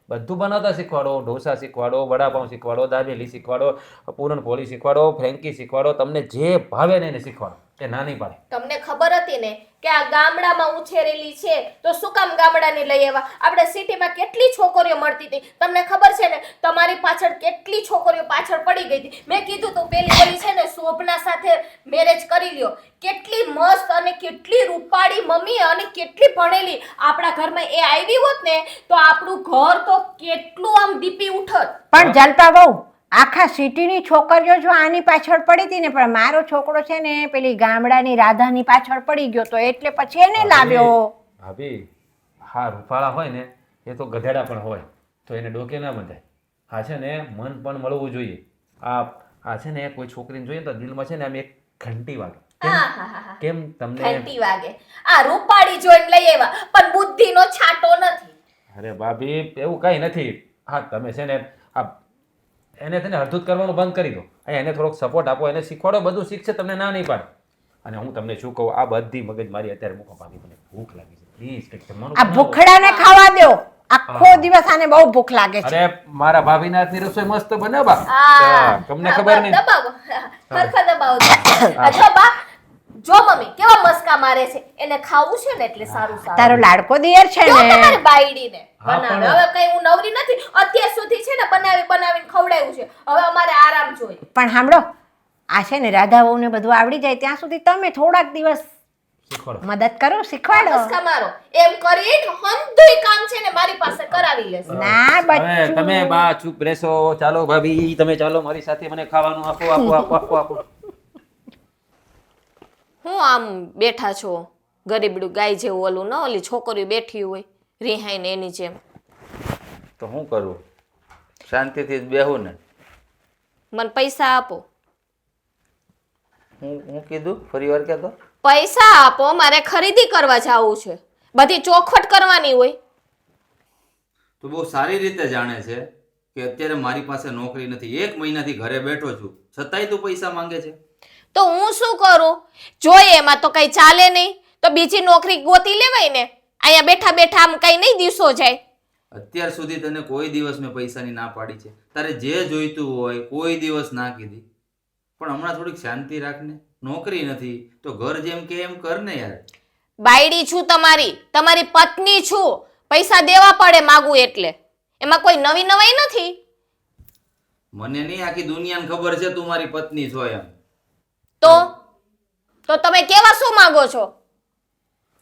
બધું બનાવતા શીખવાડો, ઢોસા શીખવાડો, વડાપાઉં શીખવાડો, દાબેલી શીખવાડો, પૂરણપોળી શીખવાડો, ફ્રેન્કી શીખવાડો, તમને જે ભાવે ને એને શીખવાડો, એ ના નહીં પાડે. તમને ખબર હતી ને કે આ ગામડામાં ઉછેરેલી છે તો શું કામ ગામડાની લઈ આવ્યા? આપણે સિટીમાં કેટલી છોકરીઓ મળતી હતી તમને ખબર છે ને? તમારી પાછળ કેટલી છોકરીઓ પાછળ પડી ગઈ હતી. મેં કીધું તો પેલી ઓલી છે ને શોભના સાથે મેરેજ કરી લ્યો. કેટલી મસ્ત અને કેટલી રૂપાળી મમ્મી અને કેટલી ભણેલી. આપણા ઘરમાં એ આવી હોત ને તો આપણું ઘર તો કેટલું આમ દીપી ઉઠત. પણ જલપા વહુ, આખા સિટીની છોકરીઓ જો આની પાછળ પડી હતી ને, પણ મારો છોકરો છે ને પેલી ગામડાની રાધાની પાછળ પડી ગયો તો એટલે પછી એને લાવ્યો. ભાભી, હા રૂપાળા હોય ને એ તો ગધેડા પણ હોય તો એને ડોકે ના બંધાય. હા છે ને મન પણ મળવું જોઈએ. આ છે ને કોઈ છોકરીને જોઈએ તો દિલમાં છે ને આમ એક ઘંટી વાગે. આહાહાહા. કેમ તમને? ઘંટી વાગે. આ રૂપાળી જોઈને લઈ આવ્યા પણ બુદ્ધિનો છાંટો નથી. અરે ભાભી એવું કઈ નથી. હા તમે છે ને આ એને છે ને હળધૂત કરવાનું બંધ કરી દો. એને થોડોક સપોર્ટ આપો, એને શીખવાડો, બધું શીખશે, તમને ના નહીં પાડે. અને હું તમને શું કહું, આ બધી મગજ મારી અત્યારે મૂકો ભાભી, મને ભૂખ લાગી છે, પ્લીઝ કંઈક જમવાનું આ બનાવો. ભૂખડાને ખાવા દો, આખો દિવસ આને બહુ ભૂખ લાગે છે. અરે મારા ભાભીના હાથની રસોઈ મસ્ત બને બા. આ તમને ખબર નહીં. દબાવો. ખરખા દબાવો. જો બા જો મમ્મી કેવા મસ્કા મારે છે, એને ખાવું છે ને એટલે સારું સારું તારો લાડકો દિયર છે જો ને તમારી બાયડીને હા, બનાવે. પણ- હવે કઈ હું નવરી નથી, અત્યાર સુધી છે ને બનાવીને ખવડાવ્યું છે, હવે અમારે આરામ જોઈએ. પણ સાંભળો, આ છે ને રાધા વહુને બધું આવડી જાય ત્યાં સુધી તમે થોડાક દિવસ શીખવાડો. મદદ કરો, શીખવાડો. મસ્કા મારો એમ કરીને હંધુય કામ છે ને મારી પાસે કરાવી લેશે. ના હવે બચ્ચું. તમે બા ચૂપ રહેશો. ચાલો ભાભી, તમે ચાલો મારી સાથે, મને ખાવાનું આપો આપો આપો આપો આપો. હું આમ બેઠા છો ગરીબડું ગાય જેવું, ઓલું ન ઓલી છોકરીઓ બેઠી હોય રિહાઈને એની જેમ. તો શું કરવું? શાંતિથી જ બેહું ને. મને પૈસા આપો, હું કીધું ફરી વાર કહેતો? પૈસા આપો, મારે ખરીદી કરવા જાવું છે, બધી ચોખવટ કરવાની હોય. તું બહુ સારી રીતે જાણે છે કે અત્યારે મારી પાસે નોકરી નથી, 1 મહિનાથી ઘરે બેઠો છું, છતાંય તું પૈસા માંગે છે. તો હું શું કરું? જોઈએ એમાં તો કઈ ચાલે નહીં તો બીજી નોકરી ગોતી લેવાય ને. અહીંયા બેઠા બેઠા આમ કઈ નહીં દિવસો જાય. અત્યાર સુધી તને કોઈ દિવસ મેં પૈસાની ના પાડી છે, તારે જે જોઈતું હોય કોઈ દિવસ ના કીધી, પણ હમણાં થોડીક શાંતિ રાખને. નોકરી નથી તો ઘર જેમ કે એમ કર ને યાર. બાયડી છું તમારી, તમારી પત્ની છું, પૈસા દેવા પડે માગું એટલે. એમાં કોઈ નવી નવાઈ નથી. મને નહીં, આખી દુનિયાને ખબર છે તું મારી પત્ની છો એમ. તો તમે કેવા શું માંગો છો?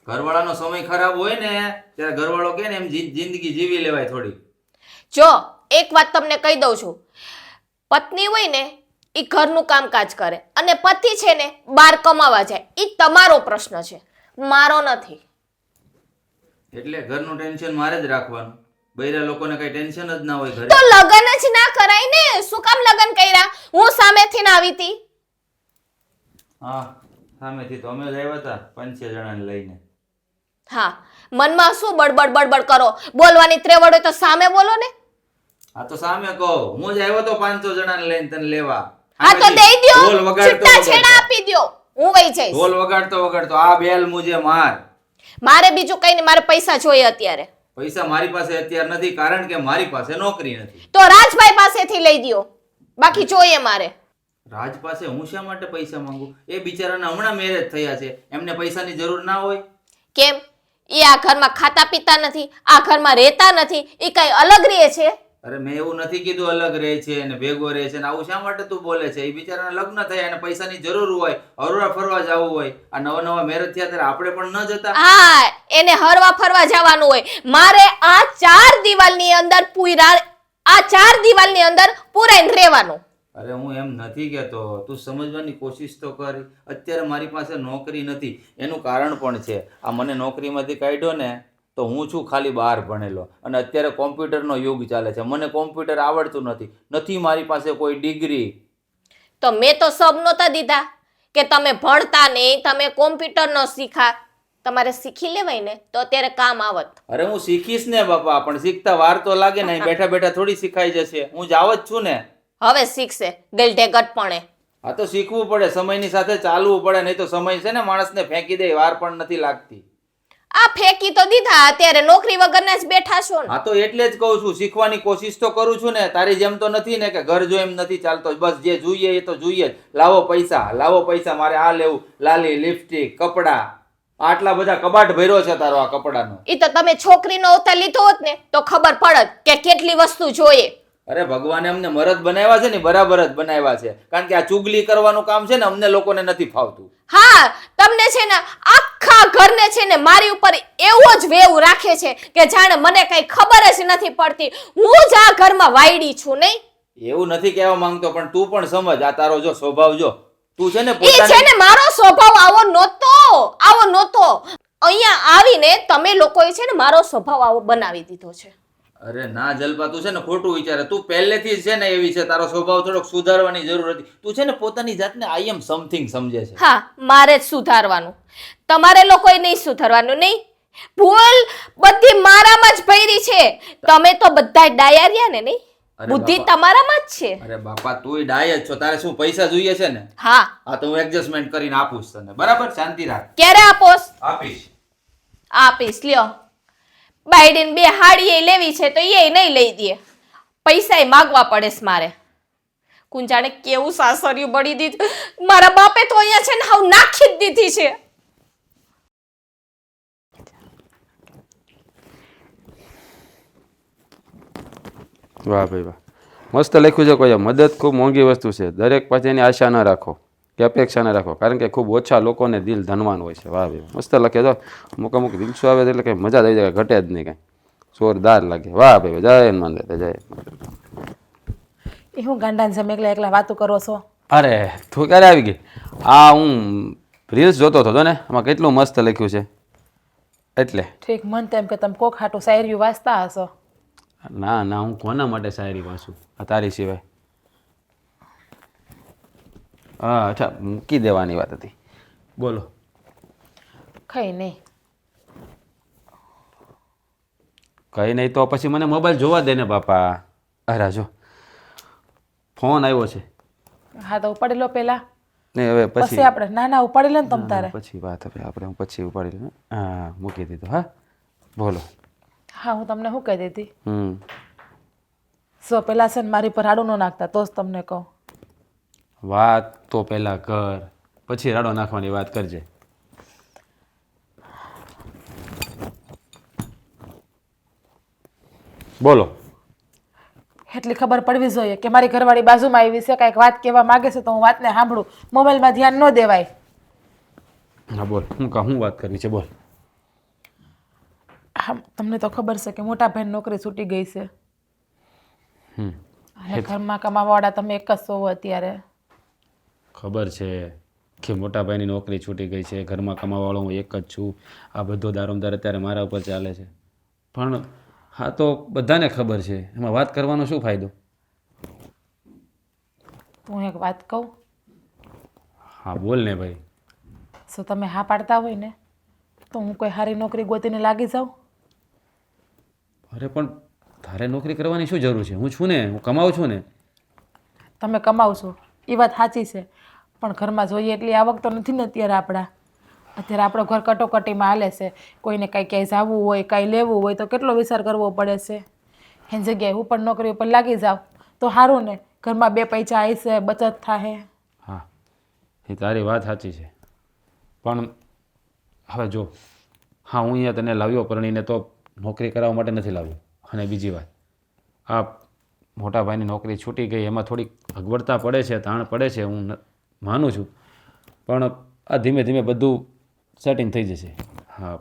ઘરવાળાનો સમય ખરાબ હોય ને ત્યારે ઘરવાળો કે ને એમ જિંદગી જીવી લેવાય થોડી. જો એક વાત તમને કહી દઉં છું, પત્ની હોય ને એ ઘરનું કામકાજ કરે અને પતિ છે ને બહાર કમાવા જાય, એ તમારો પ્રશ્ન છે, મારો નથી. એટલે ઘરનું ટેન્શન મારે જ રાખવાનું, બૈરા લોકોને કઈ ટેન્શન જ ના હોય ઘરે. તો લગન જ ના કરાય ને. શું કામ લગન કર્યા? હું સામેથી ના આવી હતી. હા, સામેથી તો અમે જ આવ્યા હતા 5-6 જણાને લઈને. હા, મનમાં શું બડબડ બડબડ કરો? બોલવાની ત્રેવડ હોય તો સામે બોલો ને. આ તો સામે કહો, હું જ આવ્યો તો 500 જણાને લઈને તને લેવા. હા તો દઈ દ્યો, ઢોલ વગાડતો છૂટા છેડા વગાડતો. આપી દ્યો, હું વઈ જઈશ. ઢોલ વગાડતો વગાડતો આ બેલ મુજે માર. મારે બીજું કઈ નહીં, મારે પૈસા જોઈએ અત્યારે. પૈસા મારી પાસે અત્યારે નથી, કારણ કે મારી પાસે નોકરી નથી. તો રાજભાઈ પાસેથી લઈ દ્યો, બાકી જોઈએ મારે. રાજ પાસે હું શા માટે પૈસા માંગુ? એ બિચારાના હમણાં મેરેજ થયા છે, એમને પૈસાની જરૂર ના હોય? કેમ? એ આ ઘરમાં ખાતા પીતા નથી, આ ઘરમાં રહેતા નથી, એ કઈ અલગ રહે છે? અરે મેં એવું નથી કીધું અલગ રહે છે ને ભેગો રહે છે ને, આવું શા માટે તું બોલે છે? એ બિચારાના લગ્ન થયા અને પૈસાની જરૂર હોય, હરવા ફરવા જવું હોય, આ નવા નવા મેરેજ થયા ત્યારે આપણે પણ ન જતા? હા, એને હરવા ફરવા જવાનું હોય. મારે આ 4 દિવાલની અંદર પૂરાઈને રહેવાનું. અરે હું એમ નથી કહેતો, તું સમજવાની કોશિશ તો કરી. અત્યારે મારી પાસે નોકરી નથી, એનું કારણ પણ છે. આ મને નોકરીમાંથી કાઢ્યો ને તો હું છું ખાલી 12 ભણેલો, અને અત્યારે કોમ્પ્યુટરનો યુગ ચાલે છે. મને કોમ્પ્યુટર આવડતું નથી મારી પાસે કોઈ ડિગ્રી. તો મેં તો સબ નહોતા દીધા કે તમે ભણતા નહીં, તમે કોમ્પ્યુટર ન શીખા. તમારે શીખી લેવાય ને તો અત્યારે કામ આવત. અરે હું શીખીશ ને બાપા, પણ શીખતા વાર તો લાગે ને. અહીં બેઠા બેઠા થોડી શીખાઈ જશે. હું જાવ જ છું ને. હવે શીખશે ગલઢેગટપણે. આ તો શીખવું પડે, સમયની સાથે ચાલવું પડે, નહીં તો સમય છે ને માણસને ફેંકી દે, વાર પણ નથી લાગતી. આ ફેંકી તો દીધા, અત્યારે નોકરી વગરના જ બેઠા છો ને. હા તો એટલે જ કહું છું, શીખવાની કોશિશ તો કરું છું ને. તારી જેમ તો નથી ને કે ઘર જો એમ નથી ચાલતો, બસ જે જોઈએ એ તો જોઈએ જ. લાવો પૈસા, મારે આ લેવું, લાલી, લિપસ્ટિક, કપડા. આટલા બધા કબાટ ભર્યો છે તારો આ કપડાનો. એ તો તમે છોકરીનો અવતાર લીધો હોત ને તો ખબર પડત કે કેટલી વસ્તુ જોઈએ. અરે ભગવાને અમને મરદ બનાવ્યા છે ને, બરાબર જ બનાવ્યા છે. કારણ કે આ ચુગલી કરવાનું કામ છે ને અમને લોકોને નથી ફાવતું. હા, તમને છે ને આખા ઘરને છે ને મારી ઉપર એવો જ વેવ રાખે છે કે જાણે મને કઈ ખબર જ નથી પડતી. હું જ આ ઘરમાં વાયડી છું નહીં. એવું નથી કહેવા માંગતો, પણ તું પણ સમજ. આ તારો જો સ્વભાવ જો, તું છે ને એ છે પોતાની ને મારો સ્વભાવ આવો નહોતો. અહીંયા આવીને તમે લોકોએ છે ને મારો સ્વભાવ આવો બનાવી દીધો છે. અરે ના જલપા, તું છે ને ખોટું વિચારે. તું પહેલેથી જ છે ને એવી છે, તારો સ્વભાવ થોડોક સુધારવાની જરૂર હતી. તું છે ને પોતાની જાતને આઈ એમ સમથિંગ સમજે છે. હા, મારે જ સુધારવાનું, તમારે લોકોએ નહીં સુધારવાનું. નહીં, ભૂલ બધી મારામાં જ ભરી છે. તમે તો બધા ડાયા રહ્યા ને. નહીં, અરે બુદ્ધિ બાપા. તમારામાં જ છે. અરે બાપા, તુંય ડાય જ છો. તારે શું પૈસા જોઈએ છે ને? હા, હા તો હું એડજસ્ટમેન્ટ કરીને આપું છું તને, બરાબર? શાંતિ રાખ. ક્યારે આપોસ? આપીશ. આપીશ, લ્યો. બાયડીને 2 હાડી લેવી છે તો એ નહીં લઈ દે, પૈસા માગવા પડે છે મારે. કુંજાણે કેવું સાસરિયું બળી દીધું મારા બાપે તો અહીંયા છે ને હાવ નાખી જ દીધી છે. વાહ ભાઈ વાહ, મસ્ત લખ્યું છે. કોઈ મદદ ખૂબ મોંઘી વસ્તુ છે, દરેક પાસેની આશા ન રાખો કે અપેક્ષા ન રાખો, કારણ કે ખૂબ ઓછા લોકોને દિલ ધનવાન હોય છે. વાહ ભાઈ મસ્ત લખે તો. અમુક અમુક દિવસો આવે એટલે કંઈ મજા જ આવી જાય, ઘટે જ નહીં કાંઈ, જોરદાર લાગે. વાહ ભાઈ, જય હનુમાન દાદા, જય. એ હું ગાંડાને જેમ એકલા એકલા વાતો કરો છો? અરે તું ક્યારે આવી ગઈ? આ હું રીલ્સ જોતો હતો ને, આમાં કેટલું મસ્ત લખ્યું છે એટલે. ઠીક, મન તેમ કે તમે કોક હાટું શાયરીઓ વાંચતા હશો. ના ના, હું કોના માટે શાયરી વાંચું આ તારી સિવાય? હા અચ્છા, મૂકી દેવાની વાત હતી. બોલો. કઈ નહીં. કંઈ નહીં તો પછી મને મોબાઈલ જોવા દે ને બાપા. અરે જો ફોન આવ્યો છે. હા તો ઉપાડી લો પહેલા, નહીં હવે પછી પછી આપણે ના ના ઉપાડી લે ને તમ તારે. પછી વાત હવે આપણે, હું પછી ઉપાડી લઉં. હા મૂકી દીધું. હા બોલો. હા હું તમને શું કહી દીધી? હમ સો પેલા છે ને મારી પર આડું ન નાખતા તો જ તમને કહું. વાત તો પહેલાં કર, પછી રાડો નાખવાની વાત કરજે. બોલો. એટલી ખબર પડવી જોઈએ કે મારી ઘરવાળી બાજુમાં આવી છે, કાંઈક વાત કહેવા માગે છે તો હું વાતને સાંભળું, મોબાઈલમાં ધ્યાન ન દેવાય. હા બોલ, હું વાત કરવી છે બોલ. હા તમને તો ખબર છે કે મોટા ભાઈ નોકરી છૂટી ગઈ છે હમ અને ઘરમાં કમાવાવાળા તમે એક જ છો અત્યારે. ખબર છે કે મોટા ભાઈની નોકરી છૂટી ગઈ છે, ઘરમાં કમાવાવાળો હું એક જ છું, આ બધો દારોમદાર અત્યારે મારા ઉપર ચાલે છે. પણ હા તો બધાને ખબર છે, એમાં વાત કરવાનો શું ફાયદો? હું એક વાત કહું? હા બોલ ને ભાઈ. સો તમે હા પાડતા હોય ને તો હું કોઈ સારી નોકરી ગોતીને લાગી જાઉં? અરે પણ તારે નોકરી કરવાની શું જરૂર છે? હું છું ને, હું કમાઉં છું ને. તમે કમાવ છો એ વાત સાચી છે, પણ ઘરમાં જોઈએ એટલી આવક તો નથી ને અત્યારે આપણા. અત્યારે આપણો ઘર કટોકટીમાં હાલે છે, કોઈને કાંઈ ક્યાંય જવું હોય, કાંઈ લેવું હોય તો કેટલો વિચાર કરવો પડે છે. એની જગ્યાએ હું પણ નોકરી ઉપર લાગી જાઉં તો સારું ને, ઘરમાં બે પૈસા આવશે, બચત થાય. હા એ તારી વાત સાચી છે, પણ હવે જો, હા હું અહીંયા તને લાવ્યો પરણીને તો નોકરી કરાવવા માટે નથી લાવ્યો. અને બીજી વાત, આ મોટા ભાઈની નોકરી છૂટી ગઈ એમાં થોડીક અગવડતા પડે છે, તાણ પડે છે, હું માનું છું, પણ આ ધીમે ધીમે બધું સેટિંગ થઈ જશે. હા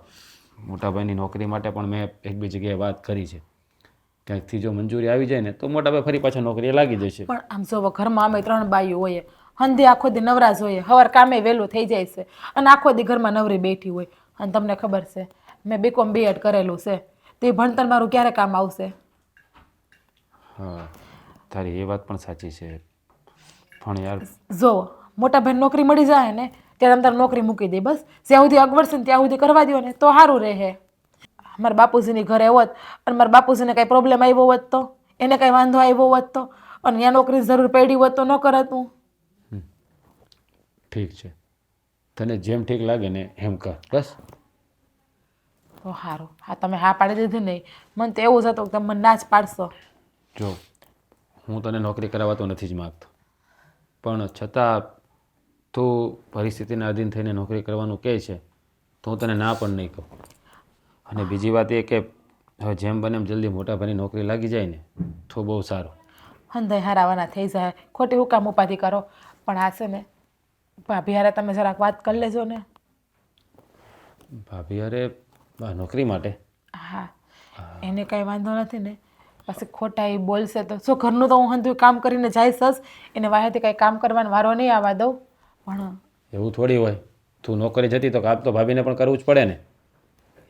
મોટા ભાઈની નોકરી માટે પણ મેં એક બે જગ્યાએ વાત કરી છે, ક્યાંકથી જો મંજૂરી આવી જાય ને તો મોટા ભાઈ ફરી પાછા નોકરીએ લાગી જશે. પણ આમ જો ઘરમાં અમે 3 બાઈઓ હોઈએ, હંધે આખો દી નવરા જોઈએ, સવાર કામે વહેલું થઈ જાય છે અને આખો દી ઘરમાં નવરી બેઠી હોય. અને તમને ખબર છે મેં BCom B.Ed કરેલું છે, તો એ ભણતર મારું ક્યારે કામ આવશે? હા તારી એ વાત પણ સાચી છે, પણ યાર જો મોટા ભાઈને નોકરી મળી જાય ને ત્યારે તમે તારે નોકરી મૂકી દે, બસ જ્યાં સુધી અગવડ છે ને ત્યાં સુધી કરવા દો ને તો સારું રહે. મારા બાપુજીની ઘરે હોત અને મારા બાપુજીને કાંઈ પ્રોબ્લેમ આવ્યો હોત તો, એને કાંઈ વાંધો આવ્યો હોત તો, અને ત્યાં નોકરીની જરૂર પડી હોત તો ન કરત હું. ઠીક છે, તને જેમ ઠીક લાગે ને એમ કર બસ. તો સારું. હા તમે હા પાડી દીધી નહીં, મને તો એવું જ હતું કે તમે મને ના જ પાડશો. જો હું તને નોકરી કરાવવા તો નથી જ માગતો, પણ છતાં તું પરિસ્થિતિના અધીન થઈને નોકરી કરવાનું કહે છે તો હું તને ના પણ નહીં કહું. અને બીજી વાત એ કે હવે જેમ બને એમ જલ્દી મોટા ભાઈની નોકરી લાગી જાય ને તો બહુ સારું. હંધાઈ હારાવાના થઈ જાય, ખોટી હું કામ ઉપાધિ કરો. પણ આ છે ને ભાભી હારે તમે જરાક વાત કરી લેજો ને. ભાભી અરે નોકરી માટે? હા એને કાંઈ વાંધો નથી ને, પછી ખોટા એ બોલશે તો શું, ઘરનું તો હું હંધું કામ કરીને જઈશ જ, એને વાહેથી કાંઈ કામ કરવાનો વારો નહીં આવવા દઉં. પણ એવું થોડી હોય, તું નોકરી જતી તો કામ તો ભાભીને પણ કરવું જ પડે ને.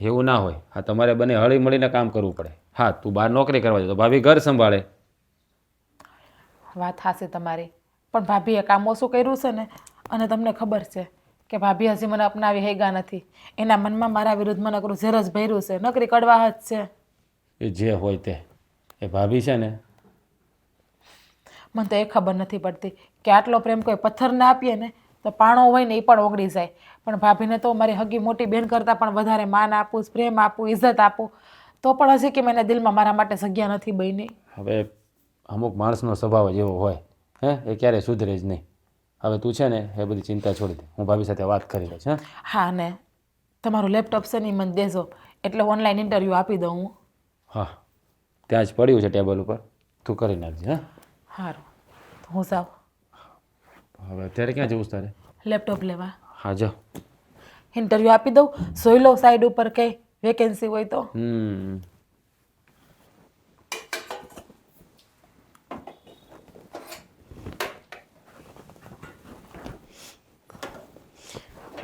એવું ના હોય, હા તમારે બંને હળી મળીને કામ કરવું પડે. હા તું બહાર નોકરી કરવા જાય તો ભાભી ઘર સંભાળે. વાત હાશે તમારી, પણ ભાભીએ કામ ઓછું કર્યું છે ને, અને તમને ખબર છે કે ભાભી હજી મને અપનાવી હેગા નથી. એના મનમાં મારા વિરુદ્ધમાં નકરું ઝેર જ ભર્યું છે, નકરી કડવાહ જ છે. એ જે હોય તે, એ ભાભી છે ને. મને તો એ ખબર નથી પડતી કે આટલો પ્રેમ કોઈ પથ્થરને આપીએ ને તો પાણો હોય ને એ પણ ઓગળી જાય, પણ ભાભીને તો મારી હગી મોટી બેન કરતાં પણ વધારે માન આપું, પ્રેમ આપું, ઇજ્જત આપું, તો પણ હજી કે એના દિલમાં મારા માટે જગ્યા નથી બની. હવે અમુક માણસનો સ્વભાવ જ એવો હોય હે એ ક્યારેય સુધરે જ નહીં. હવે તું છે ને એ બધી ચિંતા છોડી દે, હું ભાભી સાથે વાત કરી લઈશ. હા હા ને તમારું લેપટોપ છે ને ઈ મને દેજો એટલે ઓનલાઈન ઇન્ટરવ્યૂ આપી દઉં હું. હા ત્યાં જ પડ્યું છે ટેબલ ઉપર, તું કરી નાખજે. હા સારું હું જાઉં હવે અત્યારે ક્યાં જવું છે તારે? લેપટોપ લેવા. હા જાઓ. ઇન્ટરવ્યૂ આપી દઉં, જોઈ લઉં સાઈડ ઉપર કંઈ વેકેન્સી હોય તો.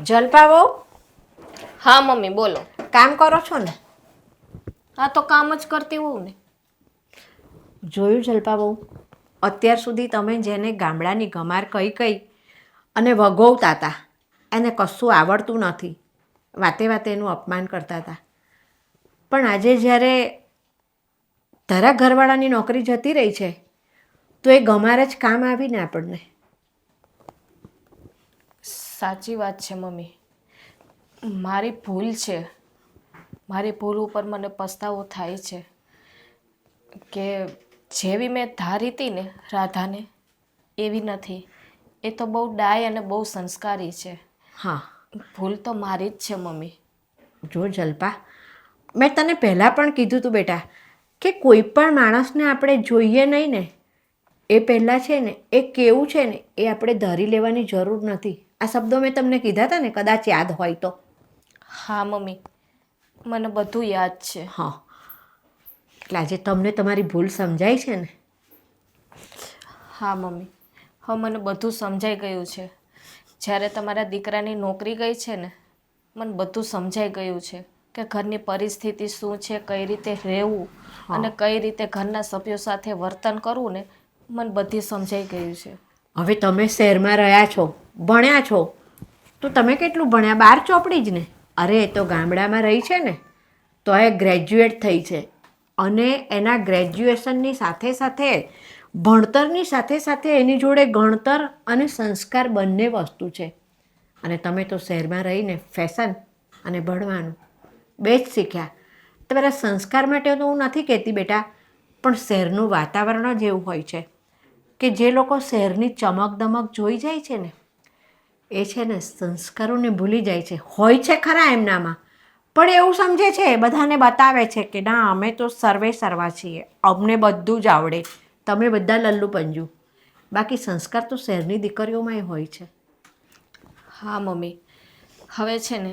જલપા બહુ હા મમ્મી બોલો. કામ કરો છો ને? હા તો કામ જ કરતી હોઉં ને. જોયું જલપા બહુ, અત્યાર સુધી તમે જેને ગામડાની ગમાર કહી અને વગોવતા હતા એને કશું આવડતું નથી, વાતે વાતે એનું અપમાન કરતા હતા. પણ આજે જ્યારે તારા ઘરવાળાની નોકરી જતી રહી છે તો એ ગમાર જ કામ આવીને આપણને. સાચી વાત છે મમ્મી, મારી ભૂલ છે. મારી ભૂલ ઉપર મને પસ્તાવો થાય છે કે જેવી મેં ધારી હતી ને રાધાને એવી નથી. એ તો બહુ ડાય અને બહુ સંસ્કારી છે. હા ભૂલ તો મારી જ છે મમ્મી. જો જલપા, મેં તને પહેલાં પણ કીધું હતું બેટા કે કોઈ પણ માણસને આપણે જોઈએ નહીં ને એ પહેલાં છે ને એ કેવું છે ને એ આપણે ધરી લેવાની જરૂર નથી. આ શબ્દો મેં તમને કીધા હતા ને, કદાચ યાદ હોય તો. હા મમ્મી, મને બધું યાદ છે. હા એટલે આજે તમને તમારી ભૂલ સમજાય છે ને? હા મમ્મી, હવે મને બધું સમજાઈ ગયું છે. જ્યારે તમારા દીકરાની નોકરી ગઈ છે ને મને બધું સમજાઈ ગયું છે કે ઘરની પરિસ્થિતિ શું છે, કઈ રીતે રહેવું અને કઈ રીતે ઘરના સભ્યો સાથે વર્તન કરવું ને મને બધી સમજાઈ ગયું છે. હવે તમે શહેરમાં રહ્યા છો, ભણ્યા છો, તો તમે કેટલું ભણ્યા? 12 ચોપડી જ ને? અરે એ તો ગામડામાં રહી છે ને તો એ ગ્રેજ્યુએટ થઈ છે અને એના ગ્રેજ્યુએશનની સાથે સાથે ભણતરની સાથે સાથે એની જોડે ગણતર અને સંસ્કાર બંને વસ્તુ છે. અને તમે તો શહેરમાં રહીને ફેશન અને ભણવાનું બે જ શીખ્યા. તમારા સંસ્કાર માટે તો હું નથી કહેતી બેટા, પણ શહેરનું વાતાવરણ જ એવું હોય છે કે જે લોકો શહેરની ચમક દમક જોઈ જાય છે ને એ છે ને સંસ્કારોને ભૂલી જાય છે. હોય છે ખરા એમનામાં, પણ એવું સમજે છે, બધાને બતાવે છે કે ના અમે તો સર્વે સર્વા છીએ, અમને બધું જ આવડે, તમે બધા લલ્લુ પંજુ. બાકી સંસ્કાર તો શહેરની દીકરીઓમાંય હોય છે. હા મમ્મી, હવે છે ને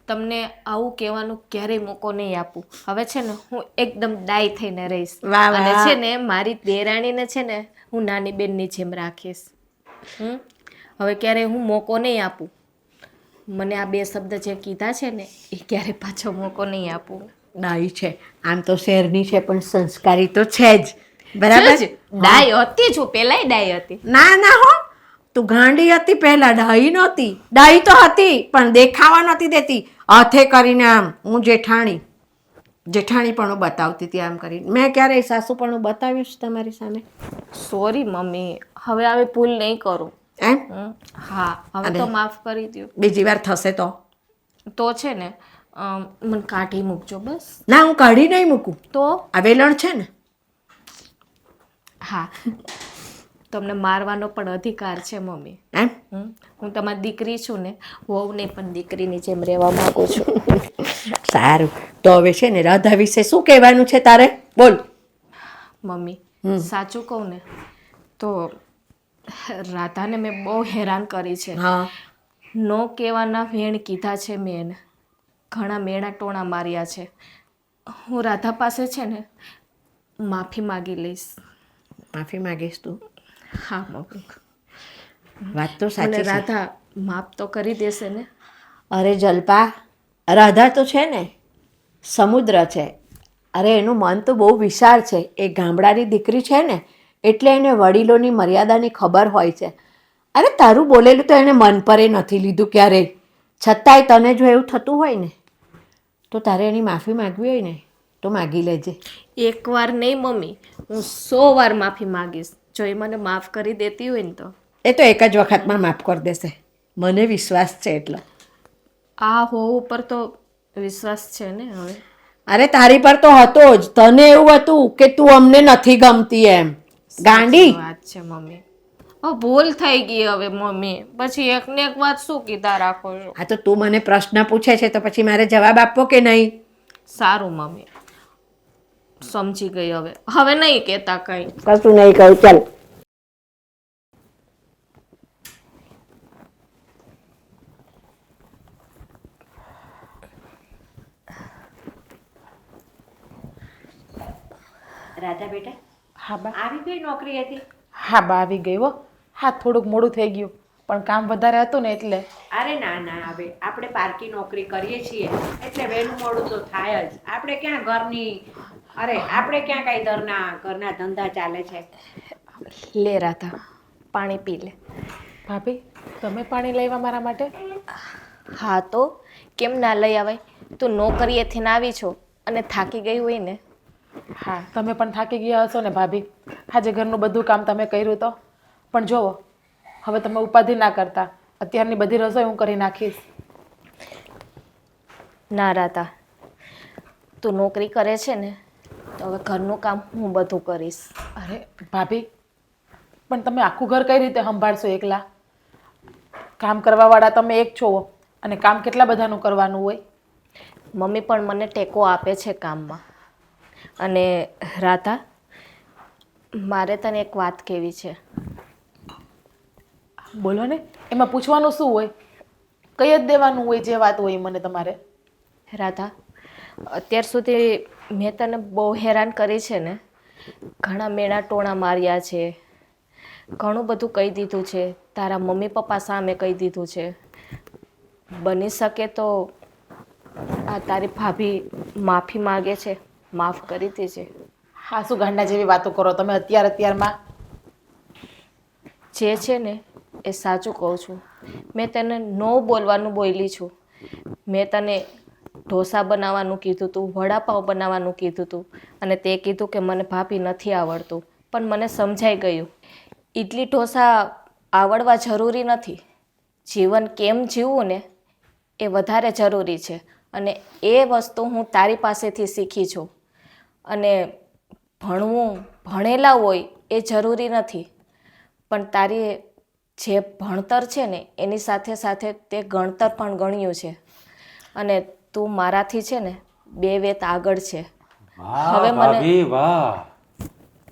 તમને આવું કહેવાનું ક્યારેય મોકો નહીં આપું. હવે છે ને હું એકદમ ડાય થઈને રહીશ. વાહ, વાહ. અને છે ને મારી દેરાણીને છે ને હું નાની બેનની જેમ રાખીશ. હવે ક્યારેય હું મોકો નહીં આપું. મને આ 2 શબ્દ જે કીધા છે ને એ ક્યારે પાછો મોકો નહીં આપું. ડાઈ છે, આમ તો શહેરની છે પણ સંસ્કારી તો છે જ. બરાબર? ડાય હતી છું, પેલાય ડાય હતી. ના ના હો, તું ગાંડી હતી પહેલા, ડાઈ નહોતી. ડાઈ તો હતી પણ દેખાવા નહોતી દેતી. હાથે કરીને આમ હું જેઠાણી પણ બતાવતી હતી આમ કરીને. મેં ક્યારેય સાસુ પણ બતાવ્યું છે તમારી સામે? સોરી મમ્મી, હવે આવી ભૂલ નહીં કરું. એમ? હા, હવે તો માફ કરી દો. બીજી વાર થશે તો છે ને મને કાઢી મૂકજો બસ. ના, હું કાઢી નહીં મૂકું. તો આ વેલણ છે ને? હા, તમને મારવાનો પણ અધિકાર છે મમ્મી. એમ? હું તમારી દીકરી છું ને, વહુ નહીં પણ દીકરીની જેમ રહેવા માંગુ છું. સારું, તો હવે છે ને રાધા વિશે શું કહેવાનું છે તારે? બોલ. મમ્મી, સાચું કહું ને તો રાધાને મેં બહુ હેરાન કરી છે. હા. નો કહેવાના વેણ કીધા છે મેં એને. ઘણા મેણા ટોણા માર્યા છે. હું રાધા પાસે છે ને માફી માગી લઈશ. માફી માગીશ તું? હા મમ્મી. વાત તો અને સાચી છે. રાધા માફ તો કરી દેશે ને? અરે જલપા, રાધા તો છે ને સમુદ્ર છે. અરે એનું મન તો બહુ વિશાળ છે. એ ગામડાની દીકરી છે ને એટલે એને વડીલોની મર્યાદાની ખબર હોય છે. અરે તારું બોલેલું તો એને મન પર નથી લીધું ક્યારેય. છતાંય તને જો એવું થતું હોય ને તો તારે એની માફી માગવી હોય ને તો માગી લેજે. એકવાર નહીં મમ્મી, હું 100 વાર માફી માગીશ જો એ મને માફ કરી દેતી હોય ને તો. એ તો એક જ વખતમાં માફ કરી દેશે, મને વિશ્વાસ છે એટલો. આ હોવ ઉપર તો વિશ્વાસ છે ને હવે. અરે તારી પર તો હતો જ. તને એવું હતું કે તું અમને નથી ગમતી એમ. ગાંડી. વાત છે મમ્મી. ભૂલ થઈ ગઈ હવે મમ્મી, પછી એકને એક વાત શું કીધા રાખો છો. હા તો તું મને પ્રશ્ન પૂછે છે તો પછી મારે જવાબ આપવો કે નહીં? સારું મમ્મી, સમજી ગઈ હવે. હવે નહીં કહેતા કંઈ. કશું નહીં કહું, ચાલ. રાધા બેટા, હા બા. આવી ગઈ નોકરી હતી? હા બા, આવી ગઈ હો. હા, થોડુંક મોડું થઈ ગયું, પણ કામ વધારે હતું ને એટલે. અરે ના ના, હવે આપણે પારકી નોકરી કરીએ છીએ એટલે વહેલું મોડું તો થાય જ. આપણે ક્યાં આપણે ક્યાં કાંઈ ઘરના ધંધા ચાલે છે. લે રાધા, પાણી પી લે. ભાભી, તમે પાણી લાવ્યા મારા માટે? હા તો કેમ ના લઈ આવે? તું નોકરીએથી આવી છો અને થાકી ગઈ હોય ને. હા, તમે પણ થાકી ગયા હશો ને ભાભી. આજે ઘરનું બધું કામ તમે કર્યું તો. પણ જોવો, હવે તમે ઉપાધિ ના કરતા. અત્યારની બધી રસોઈ હું કરી નાખીશ. ના રાધા, તું નોકરી કરે છે ને તો હવે ઘરનું કામ હું બધું કરીશ. અરે ભાભી, પણ તમે આખું ઘર કઈ રીતે સંભાળશો એકલા? કામ કરવાવાળા તમે એક છો અને કામ કેટલા બધાનું કરવાનું હોય. મમ્મી પણ મને ટેકો આપે છે કામમાં. અને રાધા, મારે તને એક વાત કહેવી છે. બોલો ને, એમાં પૂછવાનું શું હોય? કઈ જ દેવાનું હોય જે વાત હોય મને તમારે. રાધા, અત્યાર સુધી મેં તને બહુ હેરાન કરી છે ને. ઘણા મેણા ટોણા માર્યા છે, ઘણું બધું કહી દીધું છે, તારા મમ્મી પપ્પા સામે કહી દીધું છે. બની શકે તો આ તારી ભાભી માફી માગે છે, માફ કરી દેજે. હા, શું ગાંડા જેવી વાતો કરો તમે અત્યારમાં? જે છે ને એ સાચું કહું છું. મેં તને નો બોલવાનું બોલી છું. મેં તને ઢોસા બનાવવાનું કીધું હતું, વડાપાઉં બનાવવાનું કીધું હતું, અને તે કીધું કે મને ભાભી નથી આવડતું. પણ મને સમજાઈ ગયું, ઇડલી ઢોસા આવડવા જરૂરી નથી. જીવન કેમ જીવવું ને એ વધારે જરૂરી છે. અને એ વસ્તુ હું તારી પાસેથી શીખી છું. અને ભણેલા હોય એ જરૂરી નથી, પણ તારી જે ભણતર છે ને એની સાથે સાથે તે ગણતર પણ ગણ્યું છે. અને તું મારાથી છે ને 2 વેત આગળ છે. વાહ ભાભી વાહ,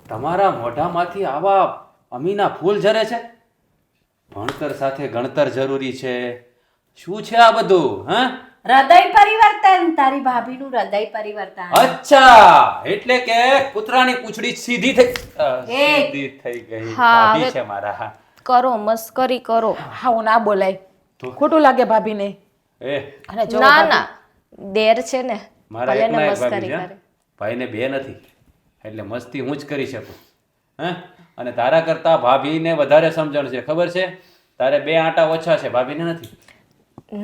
તમારા મોઢામાંથી આવા અમીના ફૂલ ઝરે છે. ભણતર સાથે ગણતર જરૂરી છે. શું છે આ બધું? હા, હૃદય પરિવર્તન, તારી ભાભીનું હૃદય પરિવર્તન. અચ્છા, એટલે કે કૂતરાની પૂંછડી સીધી થઈ ગઈ. હા, ભાભી હવે છે મારા. કરો, મસ્કરી કરો. હા, હું ના બોલાય, ખોટું લાગે ભાભીને. એ અને જો ના ના, દેર છે ને મારા ભલે એકના ને એક ભાભી મસ્કરી છે, કરે. ભાઈને 2 નથી, એટલે મસ્તી હું જ કરી શકું. હે, અને તારા કરતા ભાભીને વધારે સમજણ છે, ખબર છે? તારે 2 આંટા ઓછા છે, ભાભીને નથી.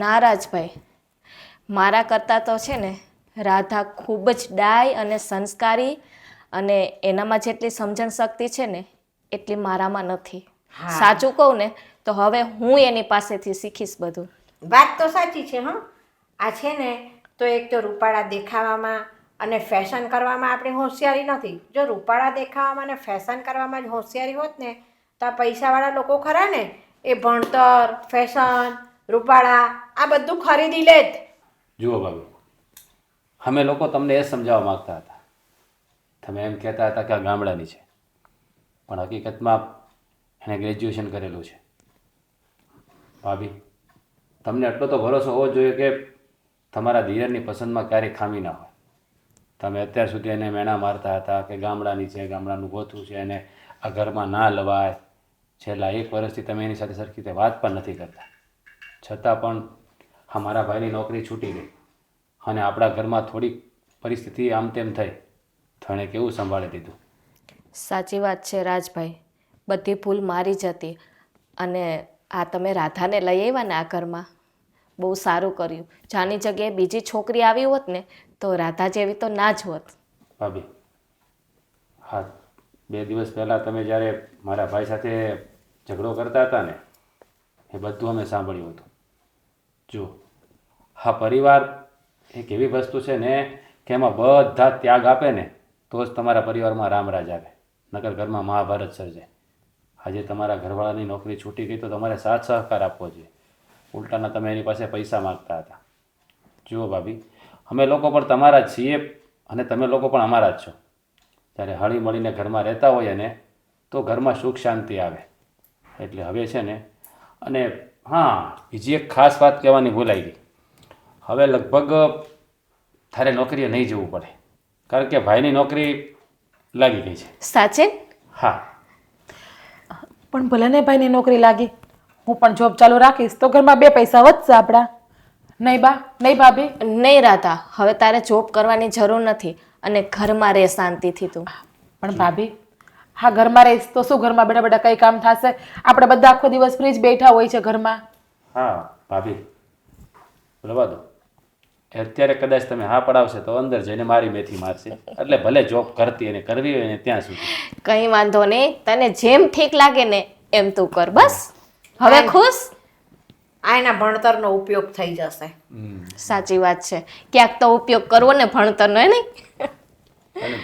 નારાજભાઈ, મારા કરતાં તો છે ને રાધા ખૂબ જ ડાય અને સંસ્કારી, અને એનામાં જેટલી સમજણ શક્તિ છે ને એટલી મારામાં નથી. સાચું કહું ને તો હવે હું એની પાસેથી શીખીશ બધું. વાત તો સાચી છે. આ છે ને તો એક તો રૂપાળા દેખાવામાં અને ફેશન કરવામાં આપણી હોશિયારી નથી. જો રૂપાળા દેખાવામાં અને ફેશન કરવામાં જ હોશિયારી હોત ને તો આ પૈસાવાળા લોકો ખરા ને એ ભણતર, ફેશન, રૂપાળા આ બધું ખરીદી લેત. જુઓ ભાભી, અમે લોકો તમને એ સમજાવવા માગતા હતા. તમે એમ કહેતા હતા કે આ ગામડાની છે, પણ હકીકતમાં એને ગ્રેજ્યુએશન કરેલું છે. ભાભી, તમને એટલો તો ભરોસો હોવો જોઈએ કે તમારા દિયરની પસંદમાં ક્યારેય ખામી ના હોય. તમે અત્યાર સુધી એને મેણા મારતા હતા કે ગામડાની છે, ગામડાનું ગોથું છે, એને આ ઘરમાં ના લવાય. છેલ્લા 1 વર્ષથી તમે એની સાથે સરખી રીતે વાત પણ નથી કરતા. છતાં પણ હા, મારા ભાઈની નોકરી છૂટી ગઈ અને આપણા ઘરમાં થોડીક પરિસ્થિતિ આમ તેમ થઈ તો એણે કેવું સંભાળી દીધું. સાચી વાત છે રાજભાઈ, બધી ભૂલ મારી જ હતી. અને આ તમે રાધાને લઈ આવ્યા ને આ ઘરમાં, બહુ સારું કર્યું. જાની જગ્યાએ બીજી છોકરી આવી હોત ને તો રાધા જેવી તો ના જ હોત. ભાભી, હા, 2 દિવસ પહેલાં તમે જ્યારે મારા ભાઈ સાથે ઝઘડો કરતા હતા ને એ બધું અમે સાંભળ્યું હતું. જુઓ, હા, પરિવાર એક એવી વસ્તુ છે ને કે એમાં બધા ત્યાગ આપે ને તો જ તમારા પરિવારમાં રામરાજ આવે, નકર ઘરમાં મહાભારત સર્જાય. આજે તમારા ઘરવાળાની નોકરી છૂટી ગઈ તો તમારે સાથ સહકાર આપવો જોઈએ. ઉલટાના તમે એની પાસે પૈસા માગતા હતા. જુઓ ભાભી, અમે લોકો પણ તમારા જ છીએ અને તમે લોકો પણ અમારા જ છો. જ્યારે હળી મળીને ઘરમાં રહેતા હોઈએ ને તો ઘરમાં સુખ શાંતિ આવે. એટલે હવે છે ને, અને હા, બીજી એક ખાસ વાત કહેવાની ભૂલાઈ ગઈ. હવે લગભગ તારે નોકરીએ નહીં જવું પડે, કારણ કે ભાઈની નોકરી લાગી ગઈ છે. સાચે? હા, પણ ભલે ને ભાઈની નોકરી લાગી, હું પણ જોબ ચાલુ રાખીશ તો ઘરમાં 2 પૈસા વધશે આપણા. નહીં બા, નહીં ભાભી? નહીં રાધા, હવે તારે જોબ કરવાની જરૂર નથી અને ઘરમાં રહે શાંતિથી તું. પણ ભાભી, હા ઘરમાં રહીશ તો શું, ઘરમાં બેઠા બેઠા કઈ કામ થશે? આપણે બધા આખો દિવસ ફ્રી જ બેઠા હોય છે ઘરમાં. હા ભાભી, રવા દો. અત્યારે કદાચ તમે હા પડાવશે તો અંદર જઈને મારી મેથી મારશે. એટલે ભલે જોબ કરતી અને કરવી હોય ને ત્યાં સુધી. કંઈ વાંધો નહીં, તને જેમ ઠીક લાગે ને એમ તું કર. બસ હવે ખુશ? આ એના ભણતરનો ઉપયોગ થઈ જશે. સાચી વાત છે, ક્યાંક તો ઉપયોગ કરવો ને ભણતરનો, હે નહીં? અને